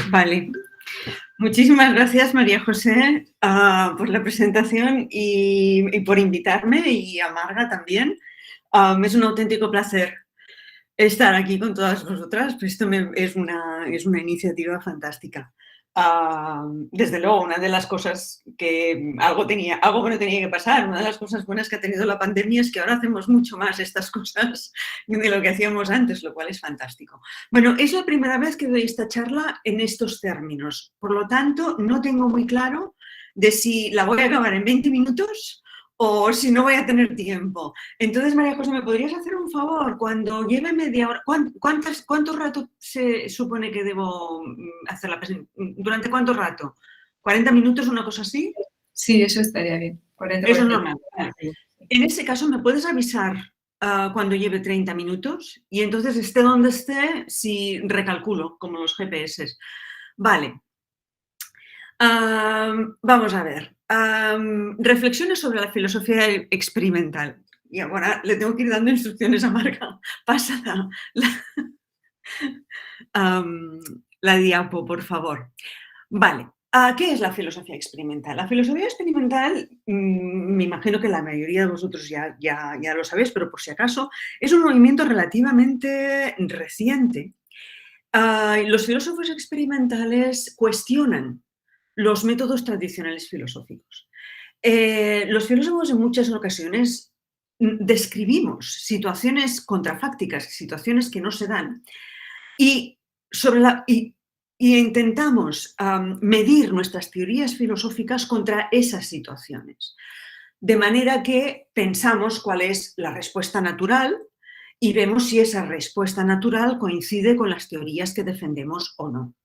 Vale. Muchísimas gracias, María José, por la presentación y por invitarme, y a Marga también. Es un auténtico placer estar aquí con todas vosotras, pues esto es una iniciativa fantástica. Desde luego, una de las cosas que algo que no tenía que pasar, una de las cosas buenas que ha tenido la pandemia es que ahora hacemos mucho más estas cosas de lo que hacíamos antes, lo cual es fantástico. Bueno, es la primera vez que doy esta charla en estos términos, por lo tanto, no tengo muy claro de si la voy a acabar en 20 minutos o si no voy a tener tiempo. Entonces, María José, ¿me podrías hacer un favor? Cuando lleve media hora, ¿cuánto rato se supone que debo hacer la presentación? ¿Durante cuánto rato? ¿40 minutos, una cosa así? Sí, eso estaría bien. 40, Eso es 40. normal. En ese caso, ¿me puedes avisar cuando lleve 30 minutos? Y entonces, esté donde esté, si recalculo, como los GPS. Vale. Vamos a ver. Reflexiones sobre la filosofía experimental. Y ahora le tengo que ir dando instrucciones a Marga. Pasa la diapo, por favor. Vale. ¿Qué es la filosofía experimental? La filosofía experimental, me imagino que la mayoría de vosotros ya lo sabéis, pero por si acaso, es un movimiento relativamente reciente. Los filósofos experimentales cuestionan los métodos tradicionales filosóficos. Los filósofos en muchas ocasiones describimos situaciones contrafácticas, situaciones que no se dan, y intentamos medir nuestras teorías filosóficas contra esas situaciones. De manera que pensamos cuál es la respuesta natural y vemos si esa respuesta natural coincide con las teorías que defendemos o no.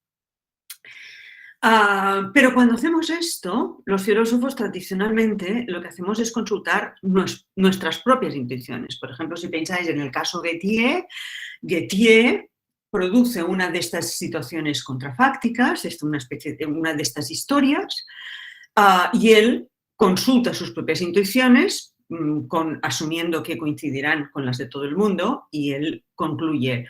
Pero cuando hacemos esto, los filósofos tradicionalmente lo que hacemos es consultar nuestras propias intuiciones. Por ejemplo, si pensáis en el caso Gettier produce una de estas situaciones contrafácticas, una de estas historias, y él consulta sus propias intuiciones, asumiendo que coincidirán con las de todo el mundo, y él concluye,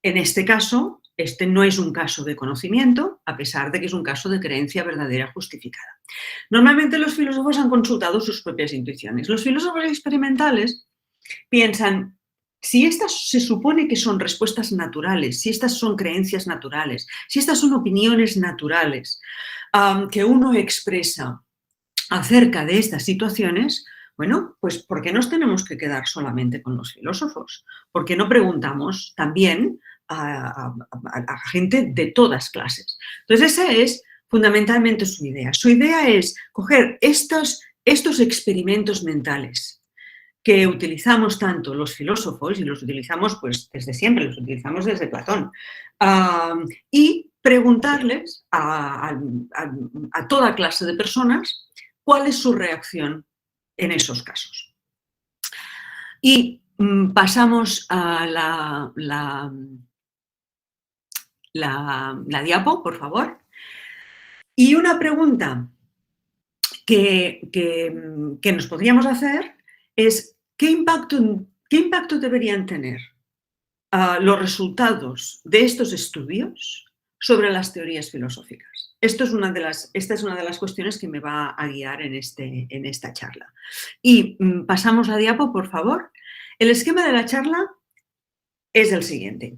en este caso, este no es un caso de conocimiento, a pesar de que es un caso de creencia verdadera justificada. Normalmente los filósofos han consultado sus propias intuiciones. Los filósofos experimentales piensan, si estas se supone que son respuestas naturales, si estas son creencias naturales, si estas son opiniones naturales que uno expresa acerca de estas situaciones, bueno, pues ¿por qué nos tenemos que quedar solamente con los filósofos? ¿Por qué no preguntamos también a gente de todas clases? Entonces, esa es fundamentalmente su idea. Su idea es coger estos experimentos mentales que utilizamos tanto los filósofos, y los utilizamos pues desde siempre, los utilizamos desde Platón, y preguntarles a toda clase de personas cuál es su reacción en esos casos. Y pasamos a la diapo, por favor. Y una pregunta que nos podríamos hacer es ¿qué impacto deberían tener los resultados de estos estudios sobre las teorías filosóficas? Esta es una de las cuestiones que me va a guiar en esta charla. Y pasamos la diapo, por favor. El esquema de la charla es el siguiente.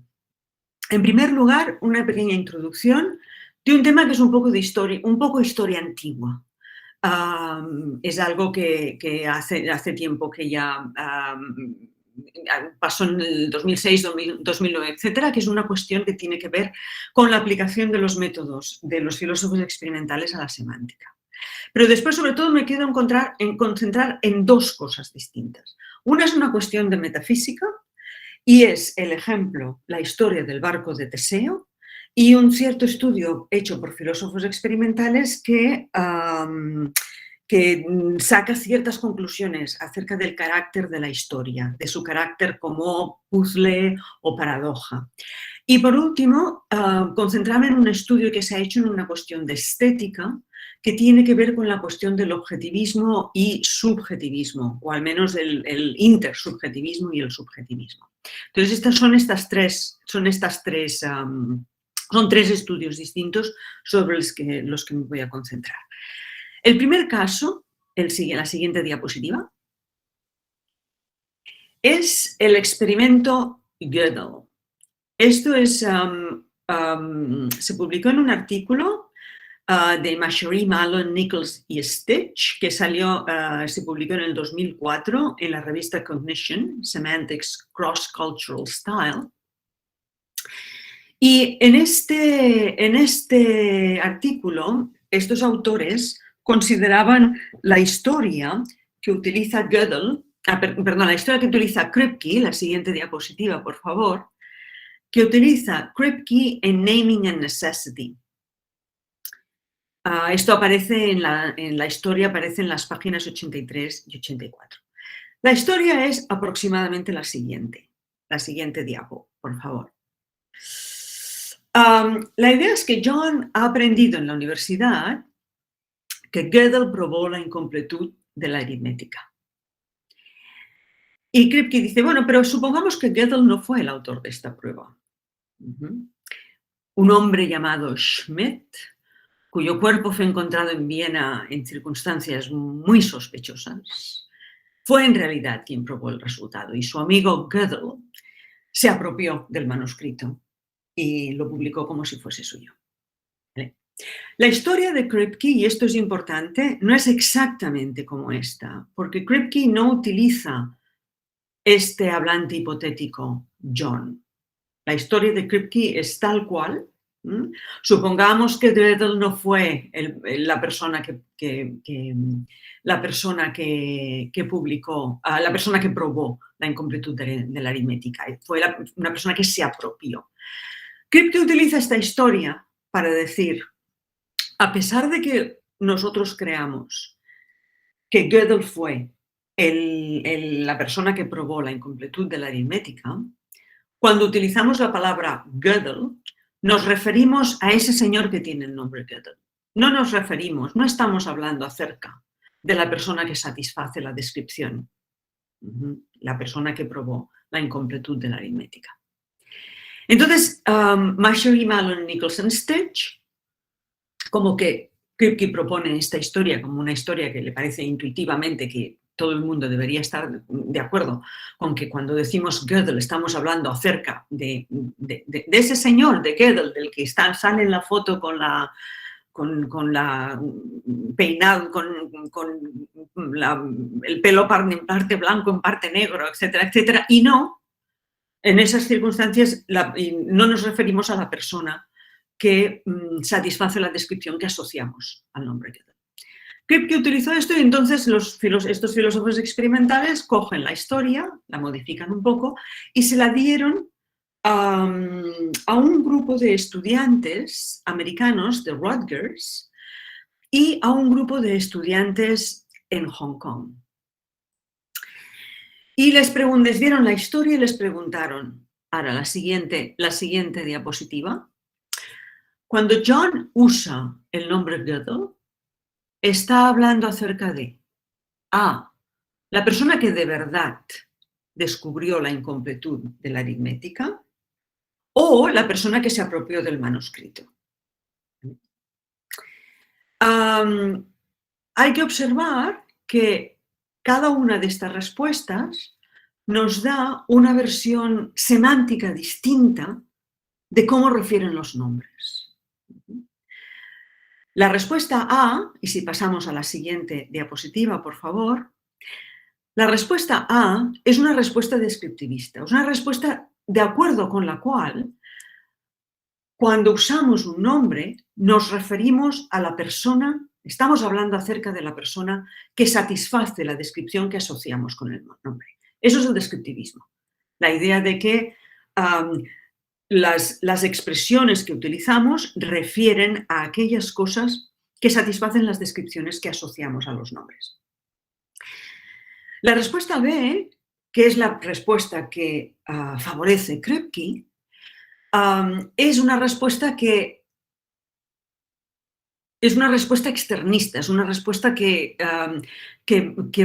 En primer lugar, una pequeña introducción de un tema que es un poco historia antigua. Es algo que hace tiempo que ya pasó en el 2006, 2009, etcétera, que es una cuestión que tiene que ver con la aplicación de los métodos de los filósofos experimentales a la semántica. Pero después, sobre todo, me quiero concentrar en dos cosas distintas. Una es una cuestión de metafísica y es el ejemplo, la historia del barco de Teseo, y un cierto estudio hecho por filósofos experimentales que saca ciertas conclusiones acerca del carácter de la historia, de su carácter como puzzle o paradoja. Y por último, concentrarme en un estudio que se ha hecho en una cuestión de estética que tiene que ver con la cuestión del objetivismo y subjetivismo, o al menos el intersubjetivismo y el subjetivismo. Entonces, son estas tres Son 3 estudios distintos sobre los que me voy a concentrar. El primer caso, la siguiente diapositiva, es el experimento Gödel. Esto se publicó en un artículo de Machery, Malone, Nichols y Stitch, que se publicó en el 2004 en la revista Cognition, Semantics Cross-Cultural Style. Y en este artículo, estos autores consideraban la historia que utiliza Gödel, la historia que utiliza Kripke, la siguiente diapositiva, por favor, que utiliza Kripke en Naming and Necessity. Esto aparece en la historia, aparece en las páginas 83 y 84. La historia es aproximadamente la siguiente diapo, por favor. La idea es que John ha aprendido en la universidad que Gödel probó la incompletud de la aritmética. Y Kripke dice, bueno, pero supongamos que Gödel no fue el autor de esta prueba. Un hombre llamado Schmidt, cuyo cuerpo fue encontrado en Viena en circunstancias muy sospechosas, fue en realidad quien probó el resultado y su amigo Gödel se apropió del manuscrito y lo publicó como si fuese suyo. ¿Vale? La historia de Kripke, y esto es importante, no es exactamente como esta, porque Kripke no utiliza este hablante hipotético John. La historia de Kripke es tal cual. Supongamos que Gödel no fue la persona que publicó, la persona que probó la incompletud de la aritmética, fue una persona que se apropió. Kripke utiliza esta historia para decir, a pesar de que nosotros creamos que Gödel fue la persona que probó la incompletud de la aritmética, cuando utilizamos la palabra Gödel, nos referimos a ese señor que tiene el nombre Gödel. No estamos hablando acerca de la persona que satisface la descripción, la persona que probó la incompletud de la aritmética. Entonces, Machery, Malone, Nichols y Stitch, como que Kripke propone esta historia como una historia que le parece intuitivamente que todo el mundo debería estar de acuerdo con que cuando decimos Gödel estamos hablando acerca de ese señor de Gödel, del que sale en la foto con peinado, el pelo en parte blanco, en parte negro, etcétera, etcétera, y no, en esas circunstancias no nos referimos a la persona que satisface la descripción que asociamos al nombre Gödel. Kripke utilizó esto y entonces estos filósofos experimentales cogen la historia, la modifican un poco y se la dieron a un grupo de estudiantes americanos de Rutgers y a un grupo de estudiantes en Hong Kong. Y les dieron la historia y les preguntaron, ahora la siguiente diapositiva, cuando John usa el nombre Gödel, está hablando acerca de la persona que de verdad descubrió la incompletud de la aritmética o la persona que se apropió del manuscrito. Hay que observar que cada una de estas respuestas nos da una versión semántica distinta de cómo refieren los nombres. La respuesta A, y si pasamos a la siguiente diapositiva, por favor, la respuesta A es una respuesta descriptivista, es una respuesta de acuerdo con la cual, cuando usamos un nombre, nos referimos a la persona, estamos hablando acerca de la persona que satisface la descripción que asociamos con el nombre. Eso es el descriptivismo, la idea de que las expresiones que utilizamos refieren a aquellas cosas que satisfacen las descripciones que asociamos a los nombres. La respuesta B, que es la respuesta que favorece Kripke, es una respuesta externista, es una respuesta que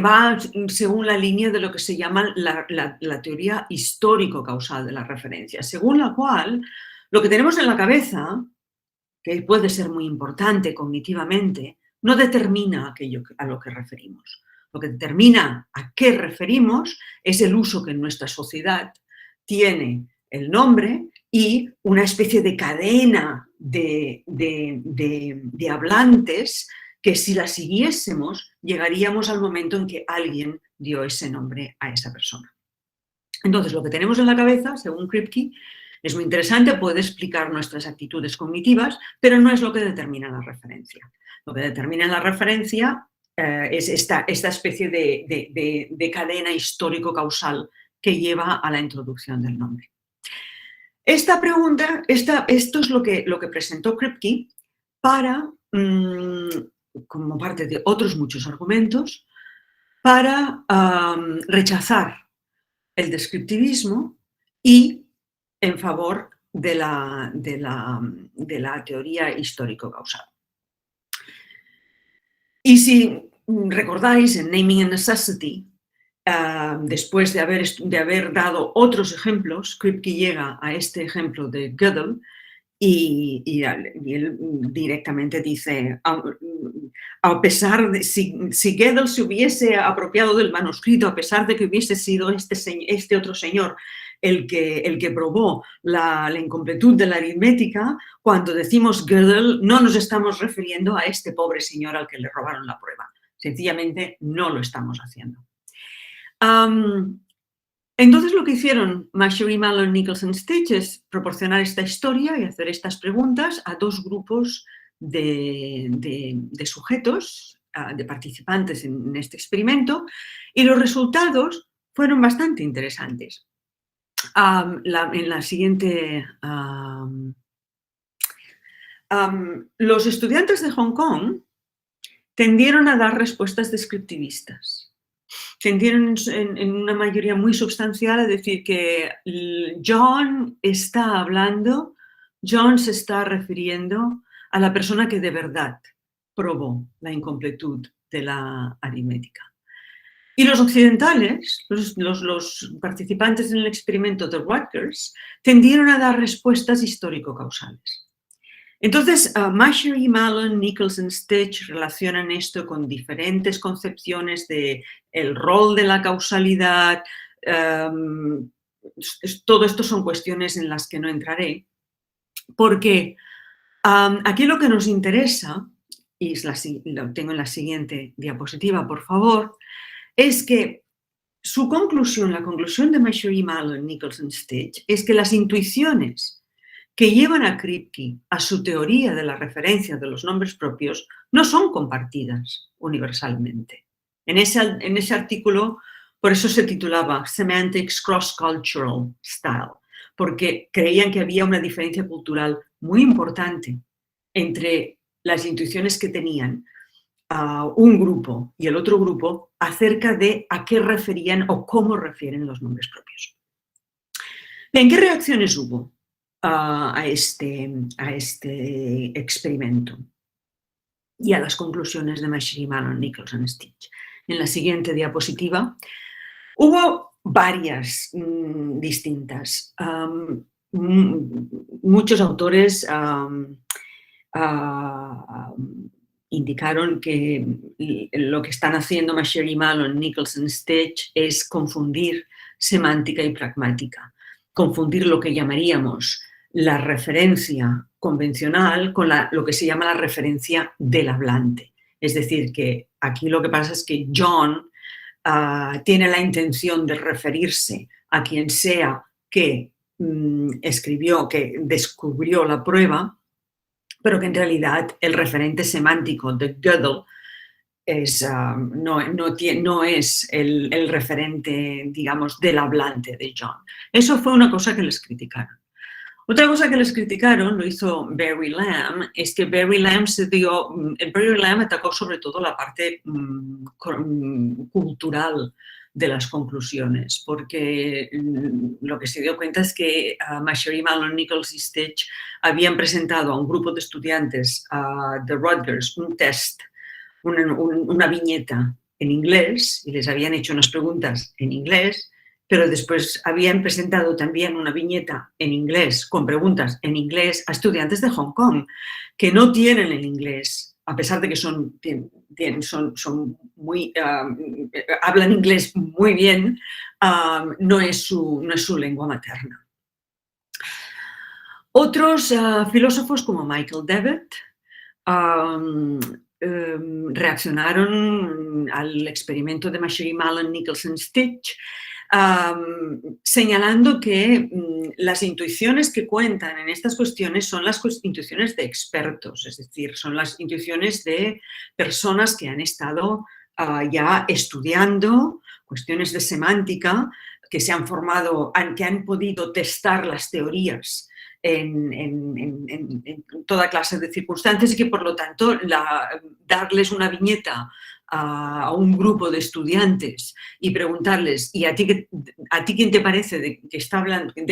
va según la línea de lo que se llama la teoría histórico-causal de la referencia, según la cual Lo que tenemos en la cabeza, que puede ser muy importante cognitivamente, no determina aquello a lo que referimos. Lo que determina a qué referimos es el uso que en nuestra sociedad tiene el nombre y una especie de cadena de hablantes que si la siguiésemos llegaríamos al momento en que alguien dio ese nombre a esa persona. Entonces, lo que tenemos en la cabeza, según Kripke, es muy interesante, puede explicar nuestras actitudes cognitivas, pero no es lo que determina la referencia. Lo que determina la referencia es esta especie de cadena histórico-causal que lleva a la introducción del nombre. Esta pregunta, esto es lo que presentó Kripke para, como parte de otros muchos argumentos, para rechazar el descriptivismo y en favor de la teoría histórico-causal. Y si recordáis, en Naming and Necessity, después de haber dado otros ejemplos, Kripke llega a este ejemplo de Gödel y él directamente dice, a pesar de, si Gödel se hubiese apropiado del manuscrito, a pesar de que hubiese sido este otro señor el que probó la incompletud de la aritmética, cuando decimos Gödel no nos estamos refiriendo a este pobre señor al que le robaron la prueba. Sencillamente no lo estamos haciendo. Entonces lo que hicieron Mashary, Mallon, Nicholson, Stitch es proporcionar esta historia y hacer estas preguntas a dos grupos de sujetos, de participantes en este experimento, y los resultados fueron bastante interesantes. En la siguiente... los estudiantes de Hong Kong tendieron a dar respuestas descriptivistas. Tendieron en una mayoría muy sustancial a decir que John se está refiriendo a la persona que de verdad probó la incompletud de la aritmética. Y los occidentales, los participantes en el experimento de Rutgers, tendieron a dar respuestas histórico-causales. Entonces, Mashary, Mallon, Nicholson, Stitch relacionan esto con diferentes concepciones del rol de la causalidad. Todo esto son cuestiones en las que no entraré, porque aquí lo que nos interesa, y lo tengo en la siguiente diapositiva, por favor, es que su conclusión, la conclusión de Mashary, Mallon, Nicholson, Stitch, es que las intuiciones que llevan a Kripke a su teoría de la referencia de los nombres propios no son compartidas universalmente. En ese artículo, por eso se titulaba Semantics Cross-Cultural Style, porque creían que había una diferencia cultural muy importante entre las intuiciones que tenían un grupo y el otro grupo acerca de a qué referían o cómo refieren los nombres propios. Bien, ¿qué reacciones hubo a este experimento y a las conclusiones de Mashary, Mallon, Nicholson, Stitch? En la siguiente diapositiva hubo varias distintas. Muchos autores indicaron que lo que están haciendo Mashary, Mallon, Nicholson, Stitch es confundir semántica y pragmática, confundir lo que llamaríamos la referencia convencional con lo que se llama la referencia del hablante. Es decir, que aquí lo que pasa es que John tiene la intención de referirse a quien sea que que descubrió la prueba, pero que en realidad el referente semántico de Gödel no es el referente, digamos, del hablante de John. Eso fue una cosa que les criticaron. Otra cosa que les criticaron, lo hizo Barry Lamb, es que Barry Lamb atacó sobre todo la parte cultural de las conclusiones, porque lo que se dio cuenta es que Mashary, Mallon, Nicholson y Stitch habían presentado a un grupo de estudiantes de Rutgers un test, una viñeta en inglés, y les habían hecho unas preguntas en inglés, pero después habían presentado también una viñeta en inglés, con preguntas en inglés a estudiantes de Hong Kong que no tienen el inglés, a pesar de que hablan inglés muy bien, no es su lengua materna. Otros filósofos como Michael Davitt reaccionaron al experimento de Machery, Mallon, Nicholson, Stitch, señalando que las intuiciones que cuentan en estas cuestiones son las intuiciones de expertos, es decir, son las intuiciones de personas que han estado ya estudiando cuestiones de semántica, que se han formado, que han podido testar las teorías en toda clase de circunstancias y que, por lo tanto, darles una viñeta a un grupo de estudiantes y preguntarles, ¿y a ti quién te parece de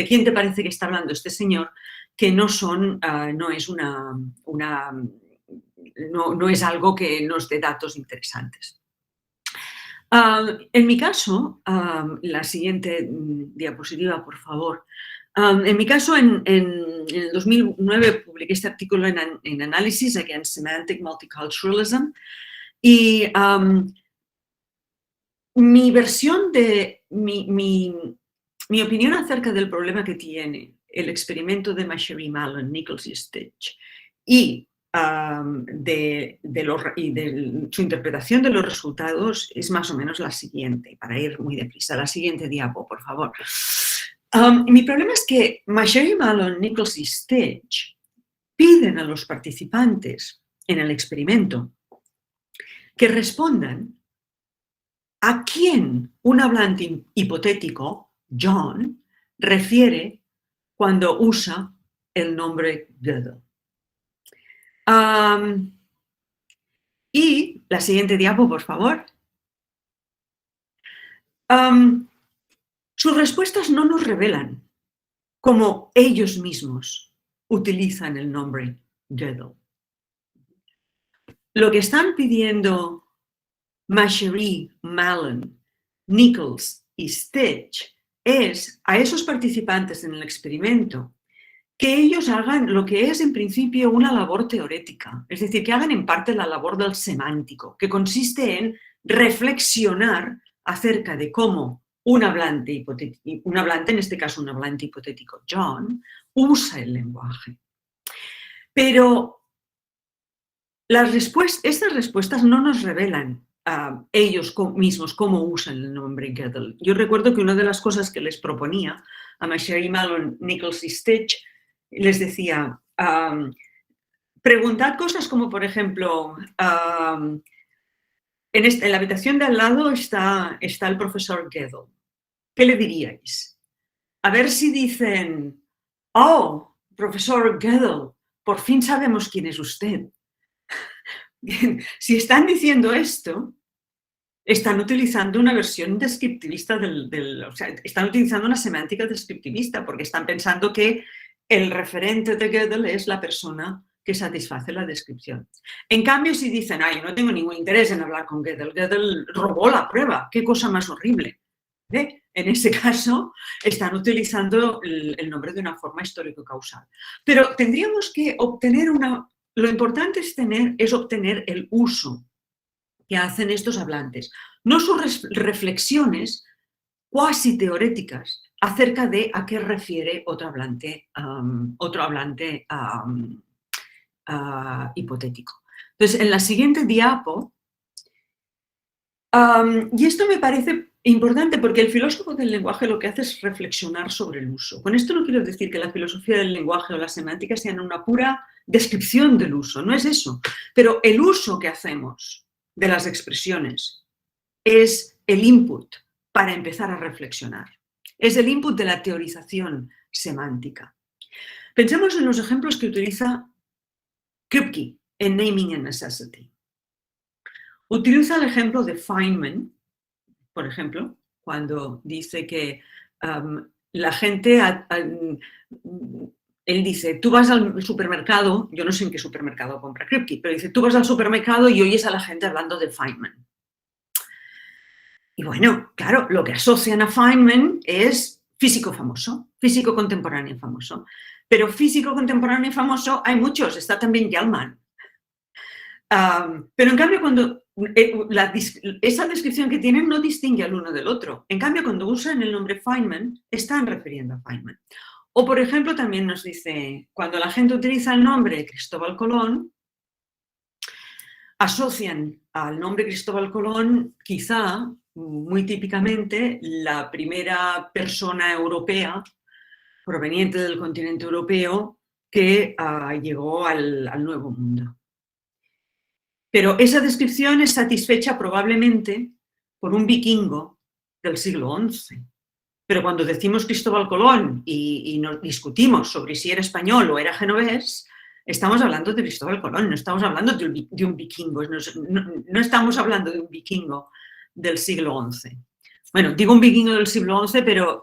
quién te parece que está hablando este señor? Que no es algo que nos dé datos interesantes. En mi caso, la siguiente diapositiva, por favor. En mi caso, en el 2009 publiqué este artículo en Analysis Against Semantic Multiculturalism y mi opinión acerca del problema que tiene el experimento de Machery, Mallon, Nichols y Stitch y de su interpretación de los resultados es más o menos la siguiente, para ir muy deprisa. La siguiente diapo, por favor. Mi problema es que Machery, Mallon, Nichols y Stitch piden a los participantes en el experimento que respondan a quién un hablante hipotético, John, refiere cuando usa el nombre Gödel. Y la siguiente diapo, por favor. Sus respuestas no nos revelan cómo ellos mismos utilizan el nombre Gödel. Lo que están pidiendo Machery, Mallon, Nichols y Stitch es a esos participantes en el experimento que ellos hagan lo que es en principio una labor teórica, es decir, que hagan en parte la labor del semántico, que consiste en reflexionar acerca de cómo un hablante, en este caso un hablante hipotético, John, usa el lenguaje. Pero estas respuestas no nos revelan a ellos mismos cómo usan el nombre Gödel. Yo recuerdo que una de las cosas que les proponía a Machery, Mallon, Nichols y Stitch, les decía, preguntad cosas como, por ejemplo, en la habitación de al lado está el profesor Gödel. ¿Qué le diríais? A ver si dicen, oh, profesor Gödel, por fin sabemos quién es usted. Bien, si están diciendo esto, están utilizando una versión descriptivista o sea, están utilizando una semántica descriptivista porque están pensando que el referente de Gödel es la persona que satisface la descripción. En cambio, si dicen, ay, no tengo ningún interés en hablar con Gödel, Gödel robó la prueba, qué cosa más horrible. ¿Ve? En ese caso, están utilizando el nombre de una forma histórico-causal. Pero tendríamos que obtener lo importante es obtener el uso que hacen estos hablantes, no sus reflexiones cuasi teoréticas acerca de a qué refiere otro hablante hipotético. Entonces, en la siguiente diapo, y esto me parece importante porque el filósofo del lenguaje lo que hace es reflexionar sobre el uso. Con esto no quiero decir que la filosofía del lenguaje o la semántica sean una pura descripción del uso, no es eso. Pero el uso que hacemos de las expresiones es el input para empezar a reflexionar. Es el input de la teorización semántica. Pensemos en los ejemplos que utiliza Kripke en Naming and Necessity. Utiliza el ejemplo de Feynman, por ejemplo, cuando dice que la gente, él dice, tú vas al supermercado, yo no sé en qué supermercado compra Kripke, pero dice, tú vas al supermercado y oyes a la gente hablando de Feynman. Y bueno, claro, lo que asocian a Feynman es físico famoso, físico contemporáneo famoso. Pero físico contemporáneo famoso hay muchos, está también Gell-Mann. Pero en cambio, cuando esa descripción que tienen no distingue al uno del otro. En cambio, cuando usan el nombre Feynman, están refiriendo a Feynman. O, por ejemplo, también nos dice, cuando la gente utiliza el nombre Cristóbal Colón, asocian al nombre Cristóbal Colón, quizá, muy típicamente, la primera persona europea proveniente del continente europeo que llegó al Nuevo Mundo. Pero esa descripción es satisfecha probablemente por un vikingo del siglo XI. Pero cuando decimos Cristóbal Colón y nos discutimos sobre si era español o era genovés, estamos hablando de Cristóbal Colón, no estamos hablando de un vikingo, no estamos hablando de un vikingo del siglo XI. Bueno, digo un vikingo del siglo XI, pero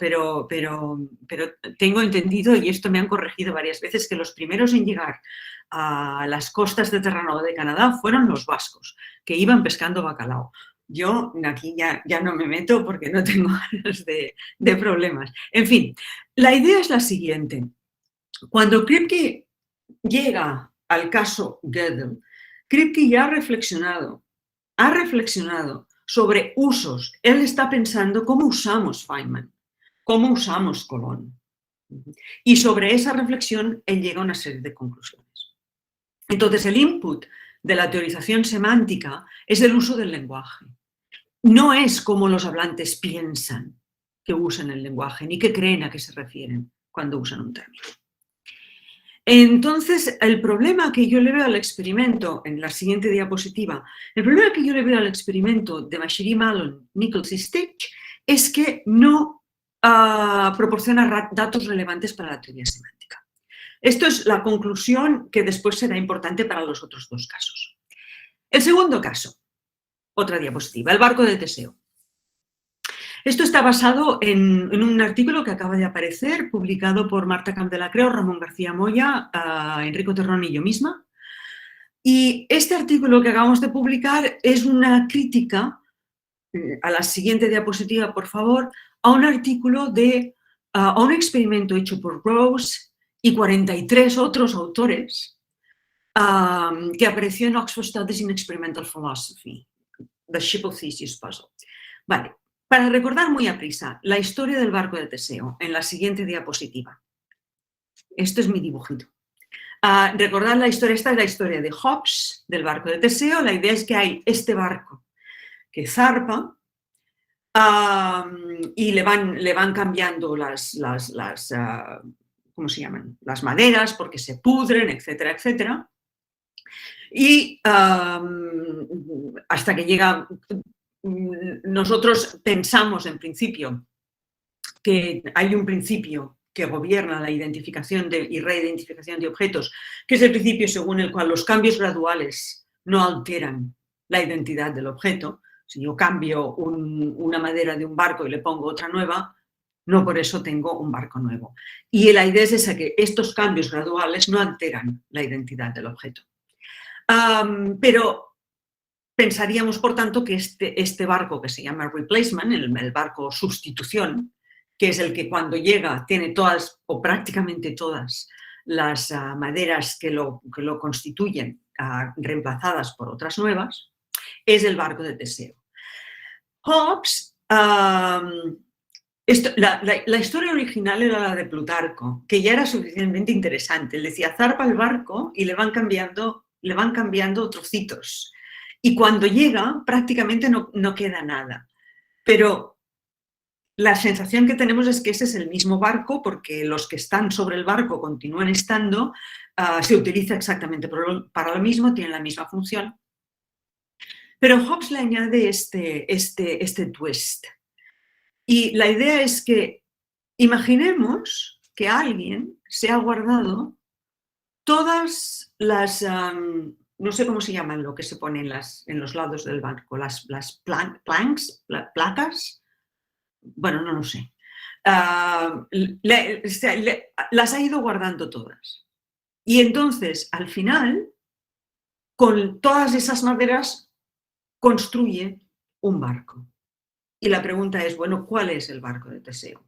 tengo entendido, y esto me han corregido varias veces, que los primeros en llegar a las costas de Terranova de Canadá fueron los vascos, que iban pescando bacalao. Yo aquí ya no me meto porque no tengo ganas de problemas. En fin, la idea es la siguiente. Cuando Kripke llega al caso Gödel, Kripke ya ha reflexionado sobre usos. Él está pensando cómo usamos Feynman, cómo usamos Colón. Y sobre esa reflexión él llega a una serie de conclusiones. Entonces, el input de la teorización semántica es el uso del lenguaje. No es como los hablantes piensan que usan el lenguaje, ni que creen a qué se refieren cuando usan un término. Entonces, el problema que yo le veo al experimento, en la siguiente diapositiva, el problema que yo le veo al experimento de Mashiri, Malone, Nichols y Stitch es que no proporciona datos relevantes para la teoría semántica. Esto es la conclusión que después será importante para los otros dos casos. El segundo caso, otra diapositiva, el barco de Teseo. Esto está basado en un artículo que acaba de aparecer, publicado por Marta Campdelacreu, Ramón García Moya, Enrico Terrón y yo misma. Y este artículo que acabamos de publicar es una crítica, a la siguiente diapositiva, por favor, a un artículo a un experimento hecho por Rose y 43 otros autores que apareció en Oxford Studies in Experimental Philosophy, The Ship of Theseus Puzzle. Vale, para recordar muy aprisa la historia del barco de Teseo, en la siguiente diapositiva. Esto es mi dibujito. Recordar la historia, esta es la historia de Hobbes, del barco de Teseo. La idea es que hay este barco que zarpa y le van cambiando ¿cómo se llaman? Las maderas porque se pudren, etcétera, etcétera. Y hasta que llega, nosotros pensamos en principio que hay un principio que gobierna la identificación y reidentificación de objetos, que es el principio según el cual los cambios graduales no alteran la identidad del objeto. Si yo cambio una madera de un barco y le pongo otra nueva, no por eso tengo un barco nuevo. Y la idea es esa, que estos cambios graduales no alteran la identidad del objeto. Pero pensaríamos, por tanto, que este barco que se llama replacement, el barco sustitución, que es el que cuando llega tiene todas o prácticamente todas las maderas que lo constituyen reemplazadas por otras nuevas, es el barco de Teseo. Hobbes, la historia original era la de Plutarco, que ya era suficientemente interesante. Él decía, zarpa el barco y le van cambiando trocitos. Y cuando llega, prácticamente no queda nada. Pero la sensación que tenemos es que ese es el mismo barco, porque los que están sobre el barco continúan estando, se utiliza exactamente para lo mismo, tienen la misma función. Pero Hobbes le añade este twist. Y la idea es que imaginemos que alguien se ha guardado todas las, no sé cómo se llaman lo que se pone en los lados del barco, las placas, bueno, no lo sé. Las ha ido guardando todas. Y entonces, al final, con todas esas maderas, construye un barco. y la pregunta es, bueno, ¿cuál es el barco de Teseo?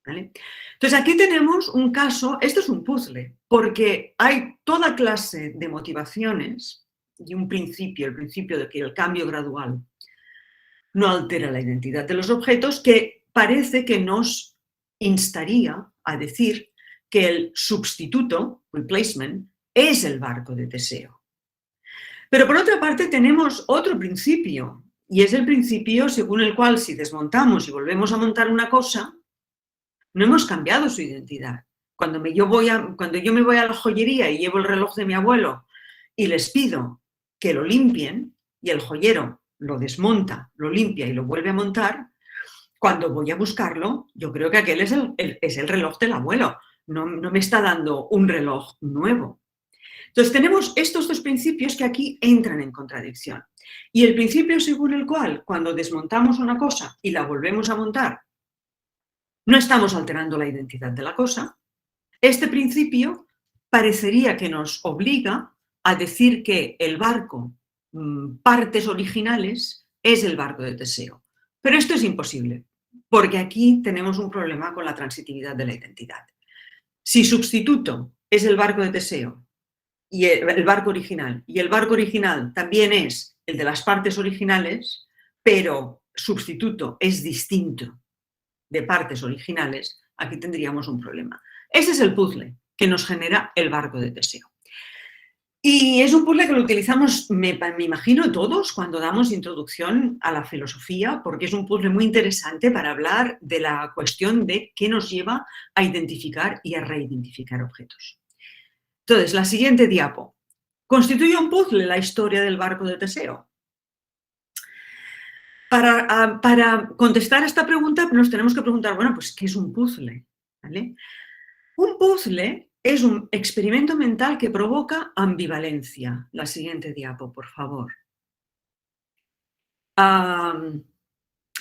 ¿Vale? Entonces, aquí tenemos un caso, esto es un puzzle, porque hay toda clase de motivaciones y un principio, el principio de que el cambio gradual no altera la identidad de los objetos, que parece que nos instaría a decir que el sustituto, replacement, es el barco de Teseo. Pero por otra parte tenemos otro principio, y es el principio según el cual si desmontamos y volvemos a montar una cosa, no hemos cambiado su identidad. Cuando yo me voy a la joyería y llevo el reloj de mi abuelo y les pido que lo limpien y el joyero lo desmonta, lo limpia y lo vuelve a montar, cuando voy a buscarlo, yo creo que aquel es el reloj del abuelo, no me está dando un reloj nuevo. Entonces tenemos estos dos principios que aquí entran en contradicción. Y el principio según el cual cuando desmontamos una cosa y la volvemos a montar, no estamos alterando la identidad de la cosa. Este principio parecería que nos obliga a decir que el barco, partes originales, es el barco de Teseo. Pero esto es imposible, porque aquí tenemos un problema con la transitividad de la identidad. Si sustituto es el barco de Teseo, y el barco original, y el barco original también es el de las partes originales, pero sustituto es distinto de partes originales, aquí tendríamos un problema. Ese es el puzzle que nos genera el barco de Teseo. Y es un puzzle que lo utilizamos, me imagino, todos cuando damos introducción a la filosofía, porque es un puzzle muy interesante para hablar de la cuestión de qué nos lleva a identificar y a reidentificar objetos. Entonces, la siguiente diapo. ¿Constituye un puzzle la historia del barco de Teseo? Para contestar a esta pregunta nos tenemos que preguntar, bueno, pues, ¿qué es un puzzle? ¿Vale? Un puzzle es un experimento mental que provoca ambivalencia. La siguiente diapo, por favor.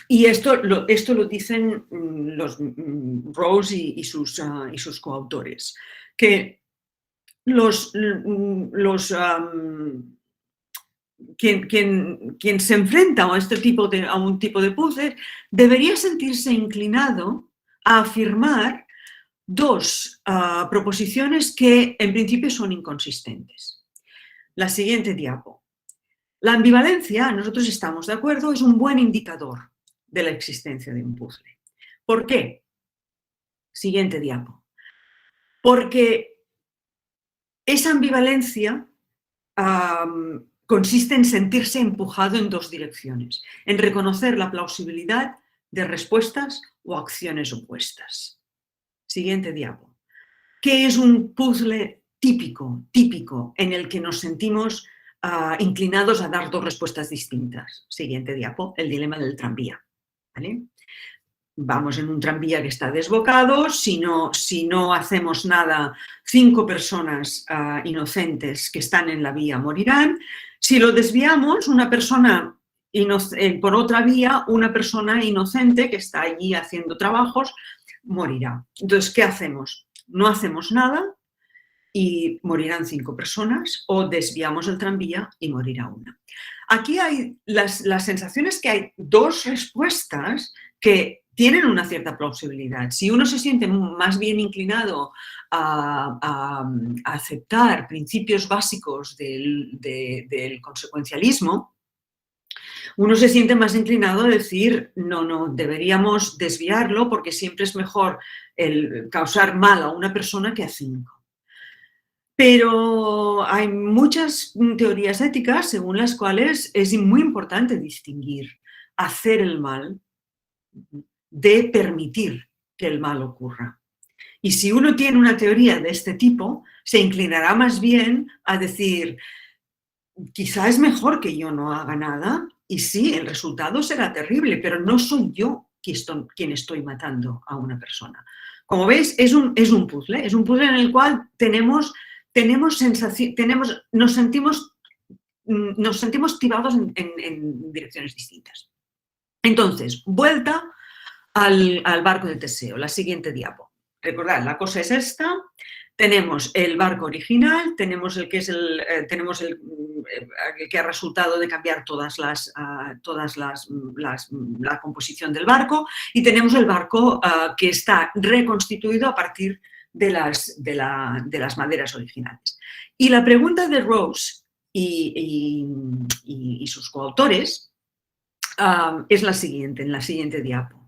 Y esto lo dicen los Rose y sus coautores, que quien se enfrenta a un tipo de puzzle debería sentirse inclinado a afirmar dos proposiciones que en principio son inconsistentes. La siguiente diapo. La ambivalencia, nosotros estamos de acuerdo, es un buen indicador de la existencia de un puzzle. ¿Por qué? Siguiente diapo. Porque esa ambivalencia consiste en sentirse empujado en dos direcciones, en reconocer la plausibilidad de respuestas o acciones opuestas. Siguiente diapo. ¿Qué es un puzzle típico en el que nos sentimos inclinados a dar dos respuestas distintas? Siguiente diapo, el dilema del tranvía. ¿Vale? Vamos en un tranvía que está desbocado, si no hacemos nada, 5 personas inocentes que están en la vía morirán. Si lo desviamos, una persona por otra vía, una persona inocente que está allí haciendo trabajos, morirá. Entonces, ¿qué hacemos? No hacemos nada y morirán 5 personas, o desviamos el tranvía y morirá una. Aquí hay las sensaciones que hay dos respuestas que tienen una cierta plausibilidad. Si uno se siente más bien inclinado a aceptar principios básicos del consecuencialismo, uno se siente más inclinado a decir, no, deberíamos desviarlo porque siempre es mejor causar mal a una persona que a 5. Pero hay muchas teorías éticas según las cuales es muy importante distinguir hacer el mal de permitir que el mal ocurra. Y si uno tiene una teoría de este tipo, se inclinará más bien a decir, quizá es mejor que yo no haga nada y sí, el resultado será terrible, pero no soy yo quien estoy matando a una persona. Como veis, es un puzzle en el cual nos sentimos tibados en direcciones distintas. Entonces, vuelta al barco de Teseo, la siguiente diapo. Recordad, la cosa es esta, tenemos el barco original, tenemos que ha resultado de cambiar la composición del barco, y tenemos el barco que está reconstituido a partir de las maderas originales. Y la pregunta de Rose y sus coautores es la siguiente, en la siguiente diapo.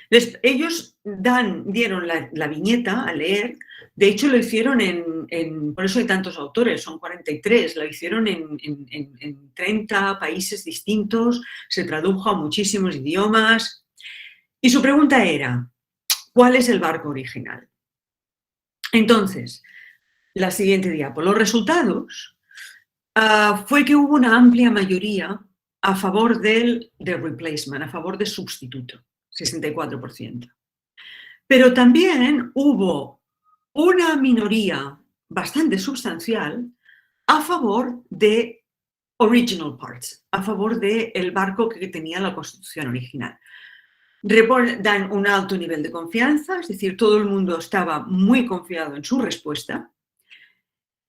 Ellos dieron la viñeta a leer. De hecho, lo hicieron por eso hay tantos autores, son 43, lo hicieron en 30 países distintos, se tradujo a muchísimos idiomas. Y su pregunta era, ¿cuál es el barco original? Entonces, la siguiente diapo. Los resultados fue que hubo una amplia mayoría a favor del replacement, a favor del sustituto, 64%. Pero también hubo una minoría bastante sustancial a favor de original parts, a favor del barco que tenía la construcción original. Dan un alto nivel de confianza, es decir, todo el mundo estaba muy confiado en su respuesta.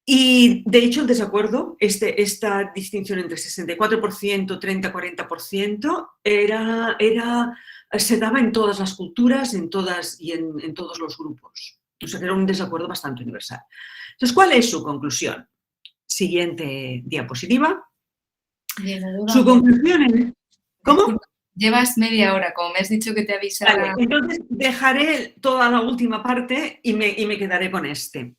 Y, de hecho, el desacuerdo, esta distinción entre 64%, 30-40%, se daba en todas las culturas en todos los grupos. O sea, que era un desacuerdo bastante universal. Entonces, ¿cuál es su conclusión? Siguiente diapositiva. Su conclusión es... ¿Cómo? Llevas media hora, como me has dicho que te avisara. Vale, entonces dejaré toda la última parte y me quedaré con este.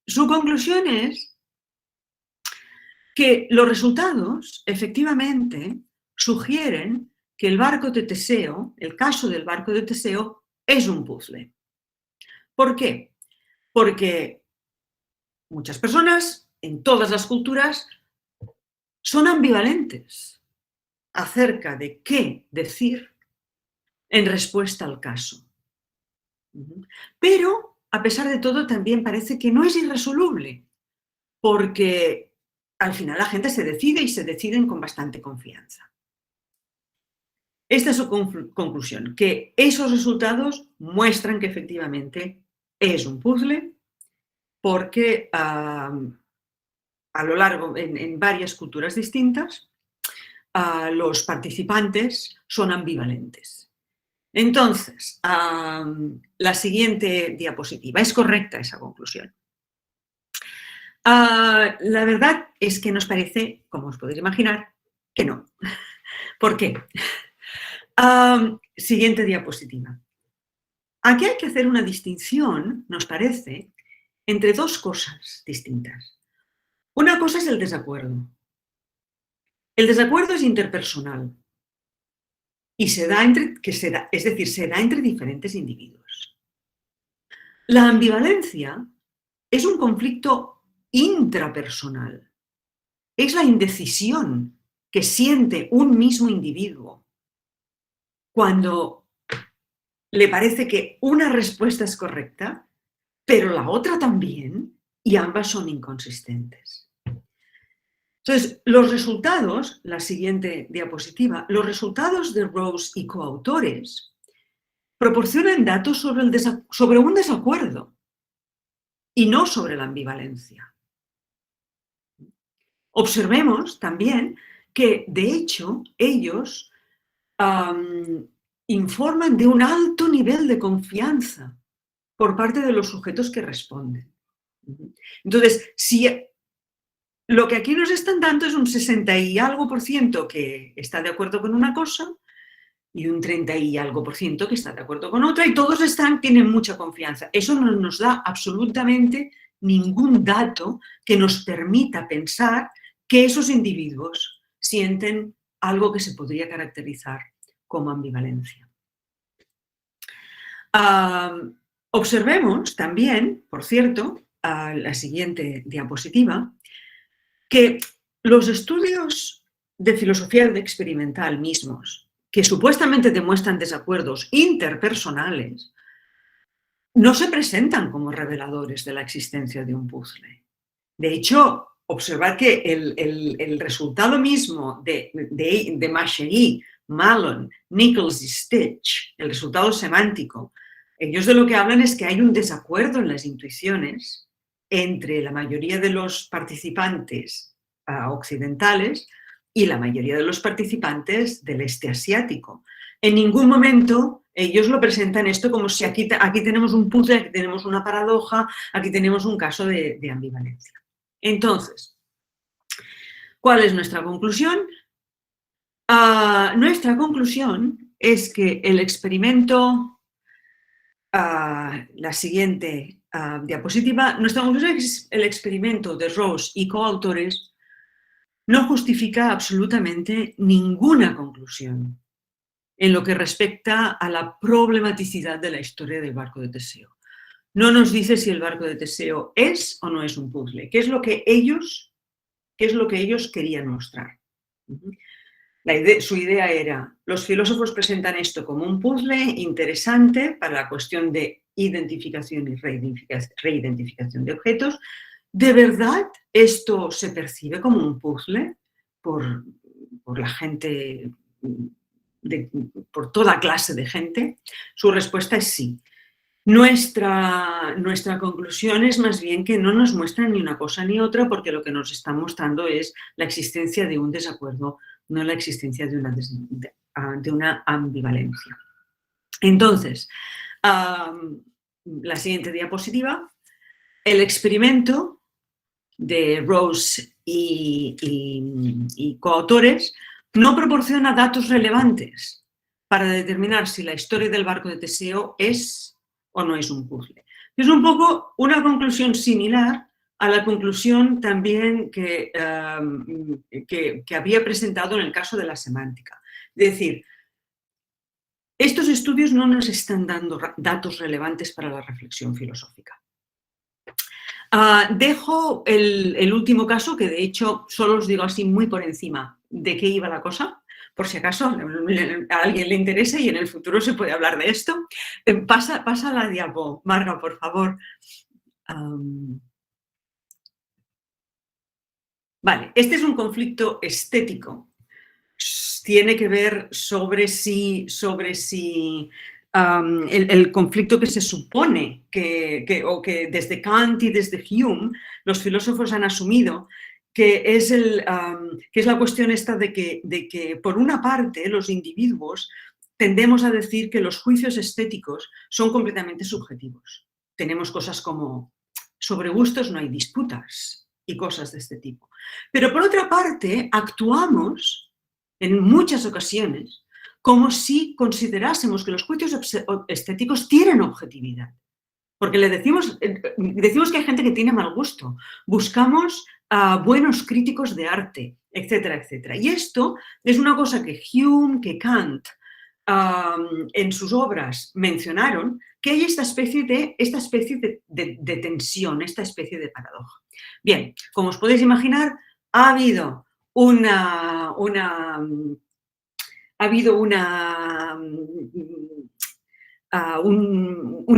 Su conclusión es que los resultados, efectivamente, sugieren que el barco de Teseo, el caso del barco de Teseo, es un puzzle. ¿Por qué? Porque muchas personas, en todas las culturas, son ambivalentes acerca de qué decir en respuesta al caso. Pero, a pesar de todo, también parece que no es irresoluble, porque al final la gente se decide y se deciden con bastante confianza. Esta es su conclusión, que esos resultados muestran que efectivamente es un puzzle, porque a lo largo, en varias culturas distintas, los participantes son ambivalentes. Entonces, la siguiente diapositiva. ¿Es correcta esa conclusión? La verdad es que nos parece, como os podéis imaginar, que no. ¿Por qué? Siguiente diapositiva. Aquí hay que hacer una distinción, nos parece, entre dos cosas distintas. Una cosa es el desacuerdo. El desacuerdo es interpersonal y se da entre diferentes individuos. La ambivalencia es un conflicto intrapersonal. Es la indecisión que siente un mismo individuo cuando le parece que una respuesta es correcta, pero la otra también, y ambas son inconsistentes. Entonces, los resultados, la siguiente diapositiva, los resultados de Rose y coautores proporcionan datos sobre un desacuerdo y no sobre la ambivalencia. Observemos también que, de hecho, ellos informan de un alto nivel de confianza por parte de los sujetos que responden. Entonces, si lo que aquí nos están dando es un 60 y algo por ciento que está de acuerdo con una cosa y un 30 y algo por ciento que está de acuerdo con otra, y todos tienen mucha confianza. Eso no nos da absolutamente ningún dato que nos permita pensar que esos individuos sienten algo que se podría caracterizar como ambivalencia. Observemos también, por cierto, a la siguiente diapositiva, que los estudios de filosofía experimental mismos, que supuestamente demuestran desacuerdos interpersonales, no se presentan como reveladores de la existencia de un puzzle. De hecho, observar que el resultado mismo de Machery, Malone, Nichols y Stitch, el resultado semántico, ellos de lo que hablan es que hay un desacuerdo en las intuiciones entre la mayoría de los participantes occidentales y la mayoría de los participantes del este asiático. En ningún momento ellos lo presentan esto como si aquí tenemos un puzzle, aquí tenemos una paradoja, aquí tenemos un caso de ambivalencia. Entonces, ¿cuál es nuestra conclusión? Nuestra conclusión es que el experimento, la siguiente diapositiva, nuestra conclusión es que el experimento de Rose y coautores no justifica absolutamente ninguna conclusión en lo que respecta a la problematicidad de la historia del barco de Teseo. No nos dice si el barco de Teseo es o no es un puzzle, qué es lo que ellos querían mostrar. Su idea era, los filósofos presentan esto como un puzzle interesante para la cuestión de identificación y reidentificación de objetos. ¿De verdad esto se percibe como un puzzle por la gente, por toda clase de gente? Su respuesta es sí. Nuestra conclusión es más bien que no nos muestran ni una cosa ni otra, porque lo que nos están mostrando es la existencia de un desacuerdo, no la existencia de una ambivalencia. Entonces, la siguiente diapositiva, el experimento de Rose y coautores no proporciona datos relevantes para determinar si la historia del barco de Teseo es o no es un puzzle. Es un poco una conclusión similar a la conclusión también que había presentado en el caso de la semántica. Es decir, estos estudios no nos están dando datos relevantes para la reflexión filosófica. Dejo el último caso, que de hecho solo os digo así muy por encima de qué iba la cosa, por si acaso a alguien le interesa y en el futuro se puede hablar de esto. Pasa la diapo, Marga, por favor. Vale, este es un conflicto estético. Tiene que ver sobre si el conflicto que se supone o que desde Kant y desde Hume los filósofos han asumido, que es la cuestión esta de que por una parte los individuos tendemos a decir que los juicios estéticos son completamente subjetivos. Tenemos cosas como sobre gustos no hay disputas y cosas de este tipo. Pero por otra parte actuamos en muchas ocasiones como si considerásemos que los juicios estéticos tienen objetividad. Porque decimos que hay gente que tiene mal gusto, buscamos buenos críticos de arte, etcétera, etcétera. Y esto es una cosa que Hume, que Kant, en sus obras mencionaron, que hay esta especie de tensión, esta especie de paradoja. Bien, como os podéis imaginar, ha habido un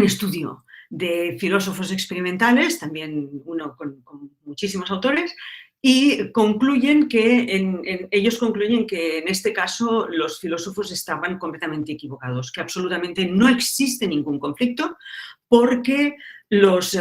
estudio de filósofos experimentales, también uno con muchísimos autores, y ellos concluyen que en este caso los filósofos estaban completamente equivocados, que absolutamente no existe ningún conflicto porque los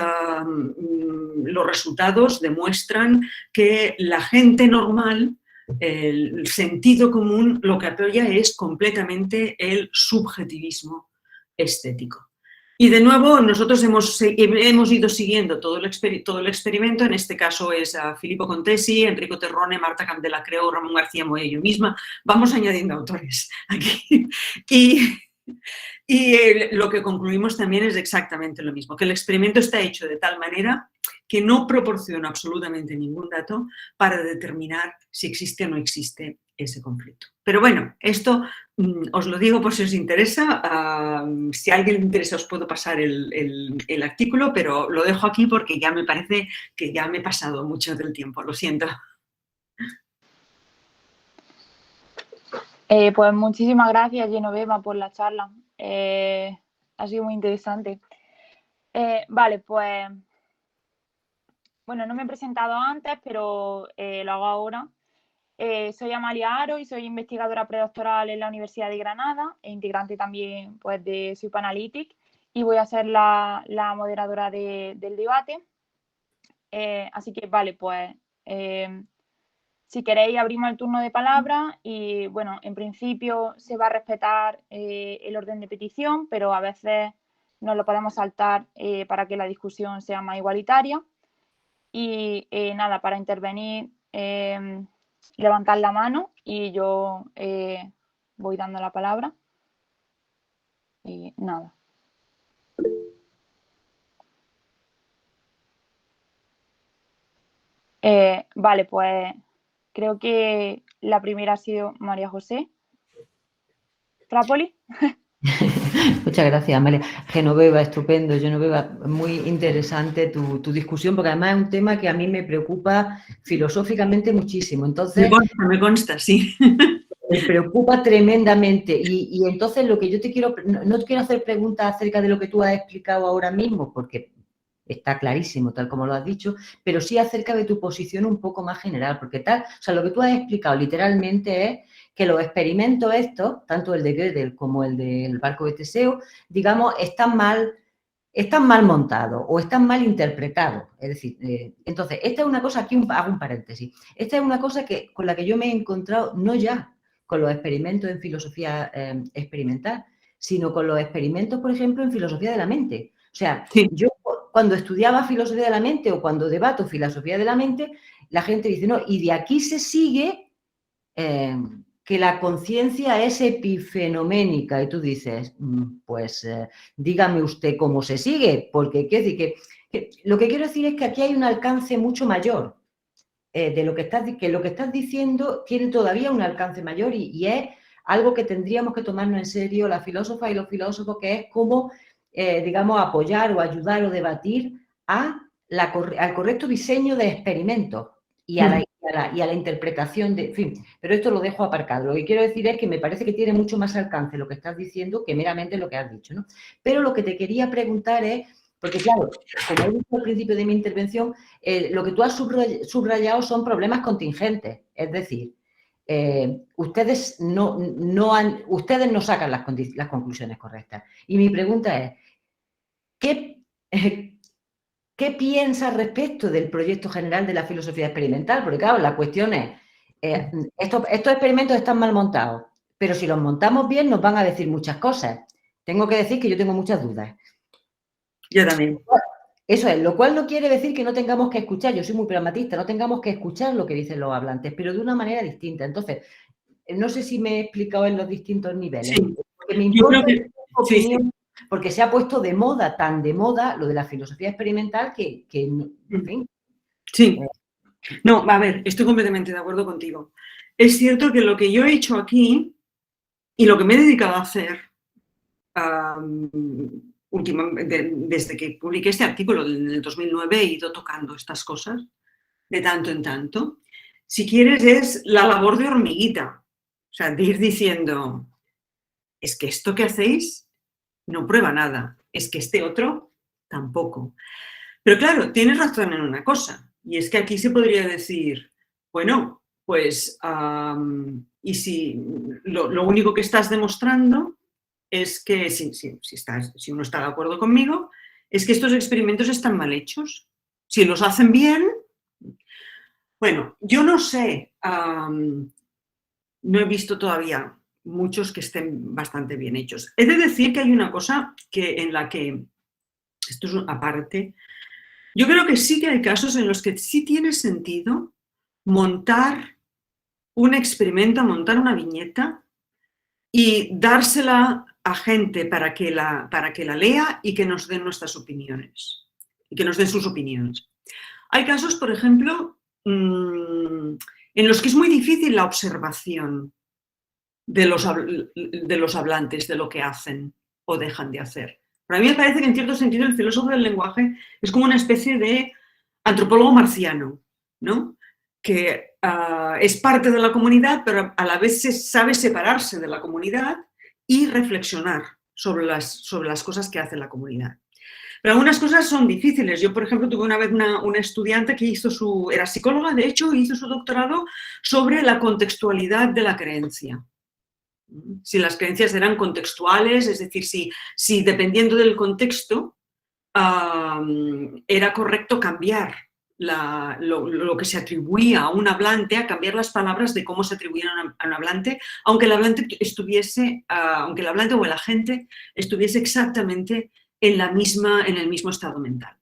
resultados demuestran que la gente normal, el sentido común, lo que apoya es completamente el subjetivismo estético. Y de nuevo, nosotros hemos ido siguiendo todo el experimento, en este caso es a Filippo Contesi, Enrico Terrone, Marta Candelacreu, Ramón García Moya y yo misma. Vamos añadiendo autores aquí. Y lo que concluimos también es exactamente lo mismo, que el experimento está hecho de tal manera que no proporciona absolutamente ningún dato para determinar si existe o no existe ese conflicto. Pero bueno, esto os lo digo por si os interesa. Si a alguien le interesa os puedo pasar el artículo, pero lo dejo aquí porque ya me parece que ya me he pasado mucho del tiempo, lo siento. Pues muchísimas gracias, Genoveva, por la charla. Ha sido muy interesante. Vale, pues, bueno, no me he presentado antes, pero lo hago ahora. Soy Amalia Aro y soy investigadora predoctoral en la Universidad de Granada e integrante también pues, de Psychoanalytic, y voy a ser la moderadora del debate. Así que, vale, pues si queréis abrimos el turno de palabra y, bueno, en principio se va a respetar el orden de petición, pero a veces nos lo podemos saltar para que la discusión sea más igualitaria. Y nada, para intervenir, levantar la mano y yo voy dando la palabra. Y nada. Vale, pues creo que la primera ha sido María José. ¿Trápoli? Muchas gracias, Amalia. Genoveva, estupendo. Genoveva, muy interesante tu discusión, porque además es un tema que a mí me preocupa filosóficamente muchísimo. Entonces, me consta, sí. me preocupa tremendamente. Y entonces lo que yo te quiero, no te quiero hacer preguntas acerca de lo que tú has explicado ahora mismo, porque está clarísimo, tal como lo has dicho, pero sí acerca de tu posición un poco más general, porque lo que tú has explicado literalmente es que los experimentos estos, tanto el de Gödel como el del barco de Teseo, digamos, están mal montados o están mal interpretados. Es decir, entonces, esta es una cosa, aquí hago un paréntesis, esta es una cosa con la que yo me he encontrado no ya con los experimentos en filosofía experimental, sino con los experimentos, por ejemplo, en filosofía de la mente. O sea, sí. Yo cuando estudiaba filosofía de la mente o cuando debato filosofía de la mente, la gente dice, no, y de aquí se sigue que la conciencia es epifenoménica. Y tú dices, pues dígame usted cómo se sigue, porque quiero decir que lo que quiero decir es que aquí hay un alcance mucho mayor de lo que estás diciendo tiene todavía un alcance mayor y es algo que tendríamos que tomarnos en serio las filósofas y los filósofos, que es cómo, digamos, apoyar o ayudar o debatir al correcto diseño de experimentos y a la interpretación de... En fin, pero esto lo dejo aparcado. Lo que quiero decir es que me parece que tiene mucho más alcance lo que estás diciendo que meramente lo que has dicho, ¿no? Pero lo que te quería preguntar es, porque claro, como he dicho al principio de mi intervención, lo que tú has subrayado son problemas contingentes, es decir, ustedes no sacan las conclusiones correctas. Y mi pregunta es, ¿qué piensas respecto del proyecto general de la filosofía experimental? Porque claro, la cuestión es, estos experimentos están mal montados, pero si los montamos bien nos van a decir muchas cosas. Tengo que decir que yo tengo muchas dudas. Yo también. Eso es, lo cual no quiere decir que no tengamos que escuchar, yo soy muy pragmatista, no tengamos que escuchar lo que dicen los hablantes, pero de una manera distinta. Entonces, no sé si me he explicado en los distintos niveles. Sí. Porque me importa opinión, porque se ha puesto de moda, tan de moda, lo de la filosofía experimental que en fin. Sí. No, a ver, estoy completamente de acuerdo contigo. Es cierto que lo que yo he hecho aquí y lo que me he dedicado a hacer últimamente, desde que publiqué este artículo en el 2009, he ido tocando estas cosas de tanto en tanto. Si quieres, es la labor de hormiguita. O sea, de ir diciendo, es que esto que hacéis no prueba nada, es que este otro tampoco. Pero claro, tienes razón en una cosa, y es que aquí se podría decir, bueno, pues, y si lo único que estás demostrando es que, si uno está de acuerdo conmigo, es que estos experimentos están mal hechos. Si los hacen bien, bueno, yo no sé, no he visto todavía muchos que estén bastante bien hechos. He de decir que hay una cosa en la que, esto es aparte, yo creo que sí que hay casos en los que sí tiene sentido montar un experimento, montar una viñeta y dársela a gente para que la lea y que nos den nuestras opiniones, y que nos den sus opiniones. Hay casos, por ejemplo, en los que es muy difícil la observación de los hablantes, de lo que hacen o dejan de hacer. Para mí me parece que en cierto sentido el filósofo del lenguaje es como una especie de antropólogo marciano, ¿no? Que es parte de la comunidad, pero a la vez sabe separarse de la comunidad y reflexionar sobre las cosas que hace la comunidad. Pero algunas cosas son difíciles. Yo, por ejemplo, tuve una vez una estudiante que era psicóloga, de hecho, hizo su doctorado sobre la contextualidad de la creencia. Si las creencias eran contextuales, es decir, si dependiendo del contexto era correcto cambiar lo que se atribuía a un hablante, a cambiar las palabras de cómo se atribuían a un hablante, aunque el hablante aunque el hablante o el agente estuviese exactamente en el mismo estado mental.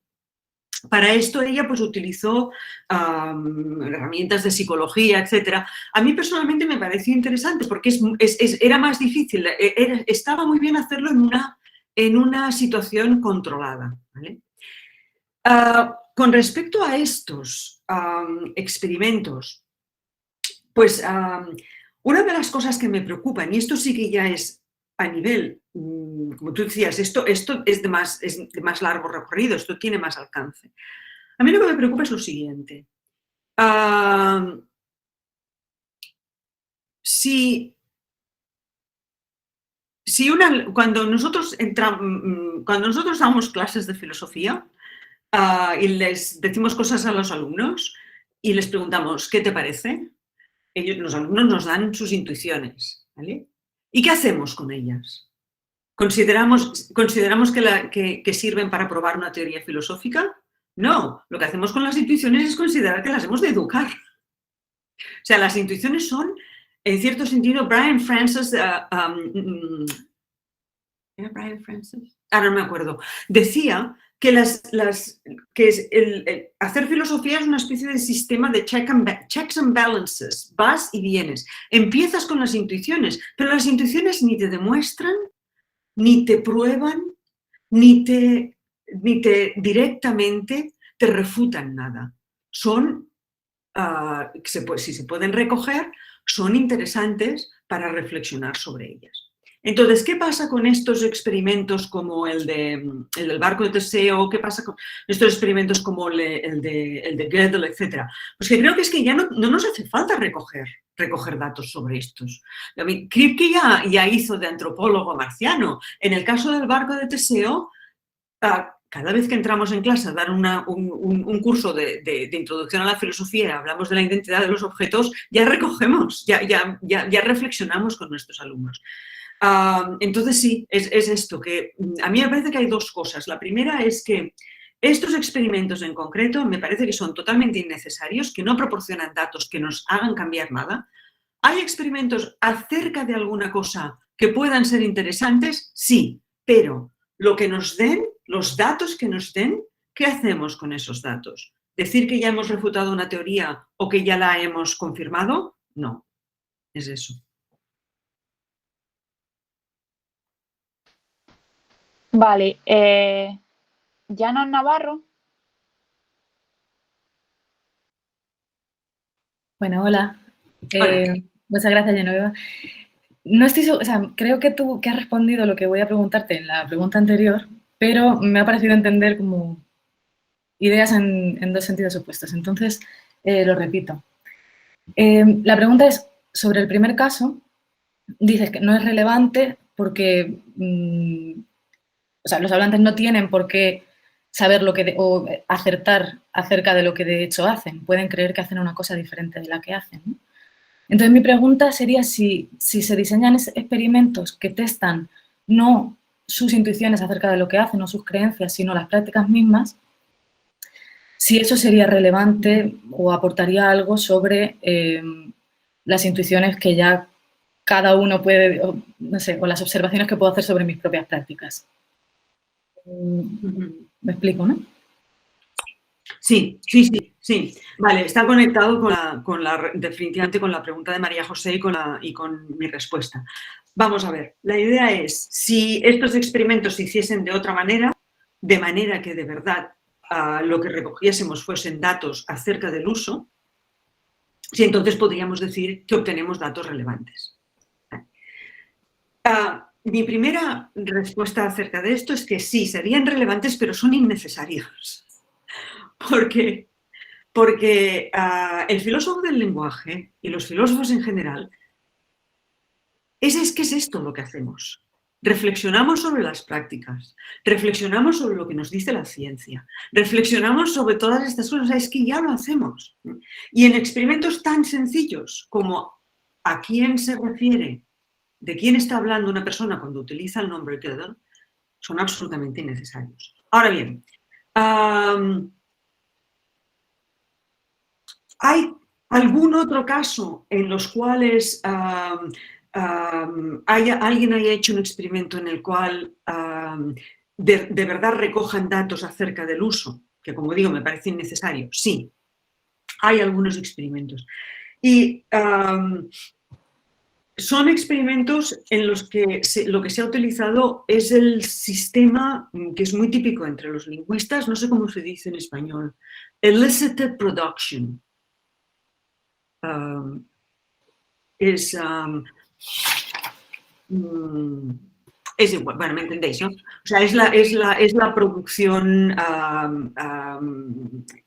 Para esto ella pues utilizó herramientas de psicología, etc. A mí personalmente me pareció interesante porque era más difícil, estaba muy bien hacerlo en una situación controlada, ¿vale? Con respecto a estos experimentos, pues una de las cosas que me preocupan, y esto sí que ya es a nivel, como tú decías, esto es de más largo recorrido, esto tiene más alcance. A mí lo que me preocupa es lo siguiente. Cuando nosotros damos clases de filosofía y les decimos cosas a los alumnos y les preguntamos, ¿qué te parece? Los alumnos nos dan sus intuiciones, ¿vale? ¿Y qué hacemos con ellas? ¿Consideramos que sirven para probar una teoría filosófica? No, lo que hacemos con las intuiciones es considerar que las hemos de educar. O sea, las intuiciones son, en cierto sentido, Brian Francis, ¿era Brian Francis? No me acuerdo. Decía que, hacer filosofía es una especie de sistema de checks and balances, vas y vienes. Empiezas con las intuiciones, pero las intuiciones ni te demuestran, ni te prueban, ni te directamente te refutan nada. Son, si se pueden recoger, son interesantes para reflexionar sobre ellas. Entonces, ¿qué pasa con estos experimentos como el del barco de Teseo? ¿Qué pasa con estos experimentos como el de Gödel, etcétera? Pues que creo que es que ya no nos hace falta recoger datos sobre estos. Kripke ya hizo de antropólogo marciano. En el caso del barco de Teseo, cada vez que entramos en clase a dar un curso de introducción a la filosofía y hablamos de la identidad de los objetos, ya recogemos, ya reflexionamos con nuestros alumnos. Entonces sí, es esto, que a mí me parece que hay dos cosas. La primera es que estos experimentos en concreto me parece que son totalmente innecesarios, que no proporcionan datos que nos hagan cambiar nada. ¿Hay experimentos acerca de alguna cosa que puedan ser interesantes? Sí, pero lo que nos den, los datos que nos den, ¿qué hacemos con esos datos? ¿Decir que ya hemos refutado una teoría o que ya la hemos confirmado? No, es eso. Vale, Llanos Navarro. Bueno, hola. Hola. Muchas gracias, Genoveva. No estoy segura, o sea, creo que tú has respondido lo que voy a preguntarte en la pregunta anterior, pero me ha parecido entender como ideas en dos sentidos opuestos. Entonces, lo repito. La pregunta es, sobre el primer caso, dices que no es relevante porque o sea, los hablantes no tienen por qué saber o acertar acerca de lo que de hecho hacen. Pueden creer que hacen una cosa diferente de la que hacen, ¿no? Entonces, mi pregunta sería si se diseñan experimentos que testan no sus intuiciones acerca de lo que hacen o sus creencias, sino las prácticas mismas, si eso sería relevante o aportaría algo sobre las intuiciones que ya cada uno puede, no sé, o las observaciones que puedo hacer sobre mis propias prácticas. ¿Me explico, no? Sí. Vale, está conectado definitivamente con la pregunta de María José y con mi respuesta. Vamos a ver, la idea es, si estos experimentos se hiciesen de otra manera, de manera que de verdad lo que recogiésemos fuesen datos acerca del uso, si entonces podríamos decir que obtenemos datos relevantes. Mi primera respuesta acerca de esto es que sí, serían relevantes, pero son innecesarios. Porque el filósofo del lenguaje y los filósofos en general, es que es esto lo que hacemos. Reflexionamos sobre las prácticas, reflexionamos sobre lo que nos dice la ciencia, reflexionamos sobre todas estas cosas, es que ya lo hacemos. Y en experimentos tan sencillos como a quién se refiere, de quién está hablando una persona cuando utiliza el nombre Gödel, son absolutamente innecesarios. Ahora bien, Hay algún otro caso en los cuales alguien haya hecho un experimento en el cual de verdad recojan datos acerca del uso, que como digo me parece innecesario. Sí, hay algunos experimentos. Y son experimentos en los que lo que se ha utilizado es el sistema que es muy típico entre los lingüistas, no sé cómo se dice en español, elicited production. Es igual, bueno, me entendéis, ¿no? O sea, es la producción,